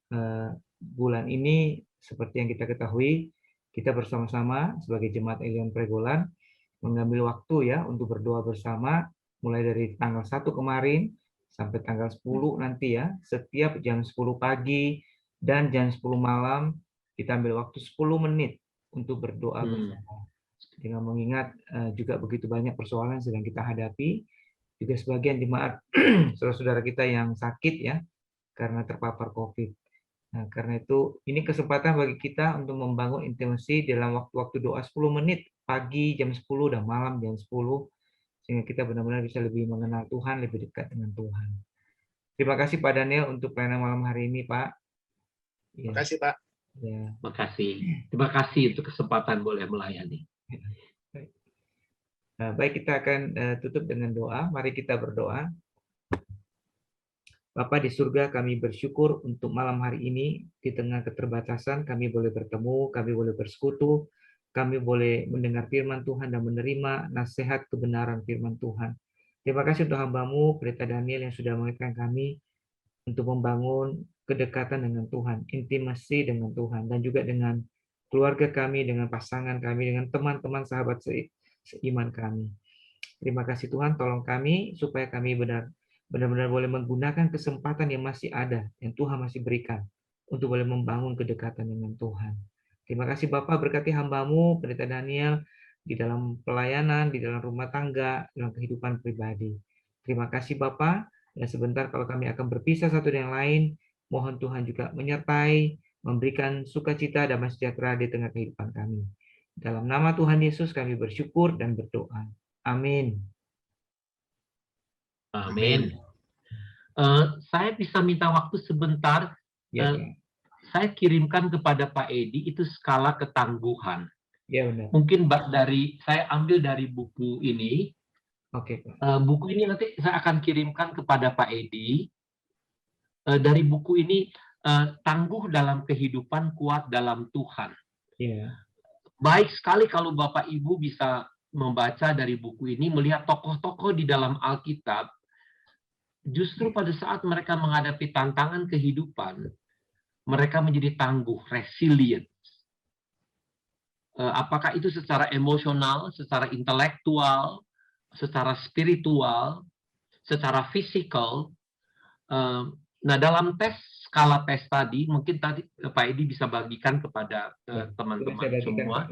bulan ini, seperti yang kita ketahui, kita bersama-sama sebagai Jemaat Elion Pregolan mengambil waktu, ya, untuk berdoa bersama, mulai dari tanggal 1 kemarin sampai tanggal 10 nanti, ya. Setiap jam 10 pagi dan jam 10 malam, kita ambil waktu 10 menit untuk berdoa bersama. Dengan mengingat juga begitu banyak persoalan yang sedang kita hadapi, juga sebagian jemaat saudara-saudara kita yang sakit, ya, karena terpapar COVID. Nah, karena itu ini kesempatan bagi kita untuk membangun intimasi dalam waktu-waktu doa 10 menit, pagi jam 10 dan malam jam 10, sehingga kita benar-benar bisa lebih mengenal Tuhan, lebih dekat dengan Tuhan. Terima kasih Pak Daniel untuk pelayanan malam hari ini, Pak. Terima kasih, Pak. Ya. Terima kasih untuk kesempatan boleh melayani. Baik, kita akan tutup dengan doa. Mari kita berdoa. Bapa di surga, kami bersyukur untuk malam hari ini. Di tengah keterbatasan, kami boleh bertemu, kami boleh bersekutu, kami boleh mendengar firman Tuhan dan menerima nasihat kebenaran firman Tuhan. Terima kasih untuk hamba-Mu, Pendeta Daniel, yang sudah mengingatkan kami untuk membangun kedekatan dengan Tuhan, intimasi dengan Tuhan, dan juga dengan keluarga kami, dengan pasangan kami, dengan teman-teman sahabat seiman kami. Terima kasih Tuhan, tolong kami supaya kami benar-benar boleh menggunakan kesempatan yang masih ada, yang Tuhan masih berikan, untuk boleh membangun kedekatan dengan Tuhan. Terima kasih Bapak, berkati hamba-Mu, Pendeta Daniel, di dalam pelayanan, di dalam rumah tangga, dalam kehidupan pribadi. Terima kasih Bapak, dan sebentar kalau kami akan berpisah satu dengan lain, mohon Tuhan juga menyertai, memberikan sukacita dan sejahtera di tengah kehidupan kami. Dalam nama Tuhan Yesus kami bersyukur dan berdoa. Amin. Amin. Saya bisa minta waktu sebentar. Ya, saya kirimkan kepada Pak Edi itu skala ketangguhan. ya benar. Mungkin saya ambil dari buku ini. Oke. Buku ini nanti saya akan kirimkan kepada Pak Edi. Dari buku ini, tangguh dalam kehidupan, kuat dalam Tuhan. Ya. Baik sekali kalau Bapak Ibu bisa membaca dari buku ini, melihat tokoh-tokoh di dalam Alkitab, justru pada saat mereka menghadapi tantangan kehidupan, mereka menjadi tangguh, resilient. Apakah itu secara emosional, secara intelektual, secara spiritual, secara fisikal. Nah, dalam skala tes tadi, mungkin tadi Pak Edi bisa bagikan kepada teman-teman semua.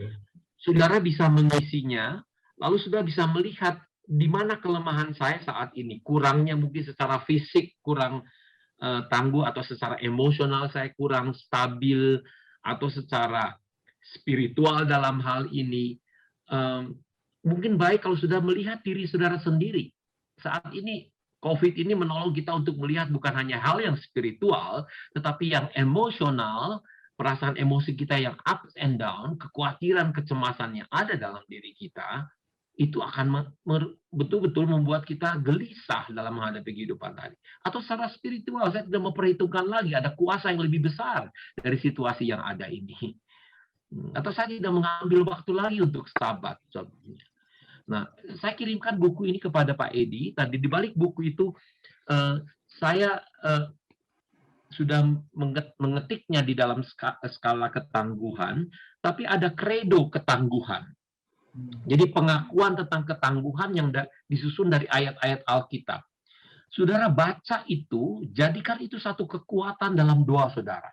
Saudara bisa mengisinya, lalu saudara bisa melihat di mana kelemahan saya saat ini. Kurangnya mungkin secara fisik, kurang tangguh, atau secara emosional saya kurang stabil, atau secara spiritual dalam hal ini. Mungkin baik kalau sudah melihat diri saudara sendiri. Saat ini COVID ini menolong kita untuk melihat bukan hanya hal yang spiritual, tetapi yang emosional, perasaan emosi kita yang up and down, kekhawatiran, kecemasan yang ada dalam diri kita, itu akan betul-betul membuat kita gelisah dalam menghadapi kehidupan tadi. Atau secara spiritual, saya tidak memperhitungkan lagi, ada kuasa yang lebih besar dari situasi yang ada ini. Atau saya tidak mengambil waktu lagi untuk sabat. Nah, saya kirimkan buku ini kepada Pak Edi. Tadi di balik buku itu, saya sudah mengetiknya di dalam skala ketangguhan, tapi ada kredo ketangguhan. Jadi pengakuan tentang ketangguhan yang disusun dari ayat-ayat Alkitab. Saudara baca itu, jadikan itu satu kekuatan dalam doa saudara.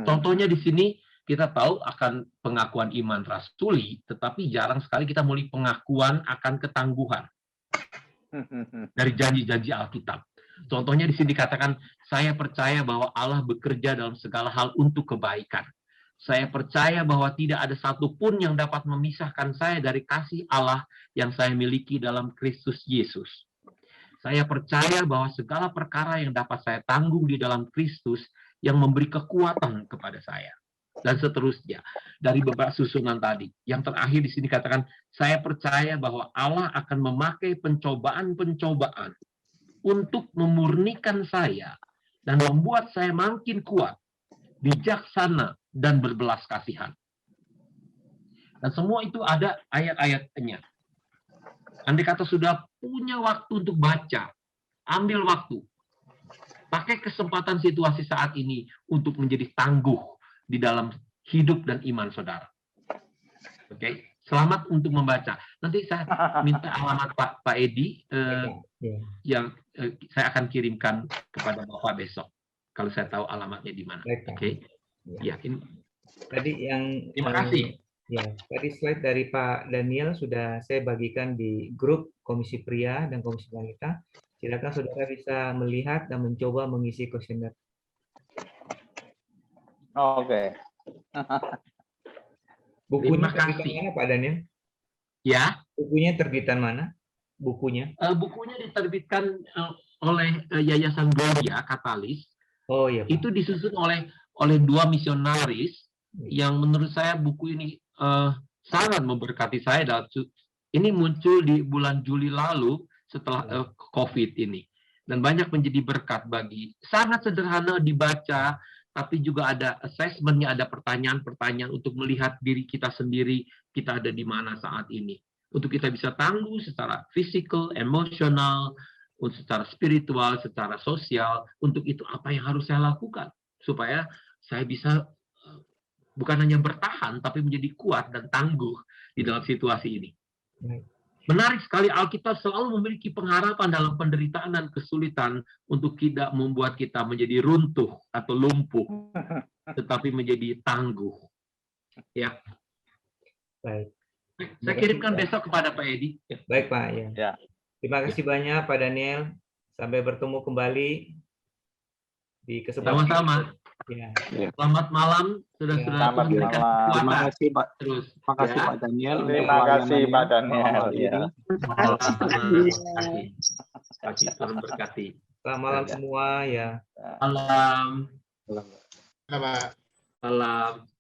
Contohnya di sini, kita tahu akan pengakuan iman rasuli, tetapi jarang sekali kita mulai pengakuan akan ketangguhan dari janji-janji Alkitab. Contohnya di sini dikatakan, saya percaya bahwa Allah bekerja dalam segala hal untuk kebaikan. Saya percaya bahwa tidak ada satupun yang dapat memisahkan saya dari kasih Allah yang saya miliki dalam Kristus Yesus. Saya percaya bahwa segala perkara yang dapat saya tanggung di dalam Kristus yang memberi kekuatan kepada saya. Dan seterusnya dari beberapa susunan tadi. Yang terakhir di sini katakan, saya percaya bahwa Allah akan memakai pencobaan-pencobaan untuk memurnikan saya dan membuat saya makin kuat, bijaksana, dan berbelas kasihan. Dan semua itu ada ayat-ayatnya. Andai kata sudah punya waktu untuk baca, ambil waktu. Pakai kesempatan situasi saat ini untuk menjadi tangguh di dalam hidup dan iman saudara. Oke, selamat untuk membaca. Nanti saya minta alamat Pak Edi yang saya akan kirimkan kepada Bapak besok kalau saya tahu alamatnya di mana. Oke. Ya, ini. Tadi yang terima kasih. Ya, tadi slide dari Pak Daniel sudah saya bagikan di grup Komisi Pria dan Komisi Wanita. Silakan saudara bisa melihat dan mencoba mengisi kuesioner. Oke. Bukunya Terima terbitan kasih. mana, Pak Daniel? Ya. Bukunya terbitan mana? Bukunya? Bukunya diterbitkan oleh Yayasan Gloria Katalis. Oh iya, Pak. Itu disusun oleh dua misionaris yang menurut saya buku ini sangat memberkati saya. Ini muncul di bulan Juli lalu setelah COVID ini. Dan banyak menjadi berkat bagi, sangat sederhana dibaca, tapi juga ada assessment-nya, ada pertanyaan-pertanyaan untuk melihat diri kita sendiri, kita ada di mana saat ini. Untuk kita bisa tangguh secara fisikal, emosional, secara spiritual, secara sosial. Untuk itu apa yang harus saya lakukan? Supaya saya bisa bukan hanya bertahan, tapi menjadi kuat dan tangguh di dalam situasi ini. Menarik sekali, Alkitab selalu memiliki pengharapan dalam penderitaan dan kesulitan untuk tidak membuat kita menjadi runtuh atau lumpuh, tetapi menjadi tangguh. Ya. Baik. Saya kirimkan besok kepada Pak Edi. Baik, Pak. Ya. Terima kasih banyak, Pak Daniel. Sampai bertemu kembali di kesempatan. Sama-sama. Ya. Selamat malam, saudara-saudara. Selamat malam. Terima kasih, Pak. Terus. Terima kasih, Pak Daniel. Terima kasih, Pak Daniel. Terima kasih. Tuhan berkati. Selamat malam semua ya. Malam. Selamat. Malam.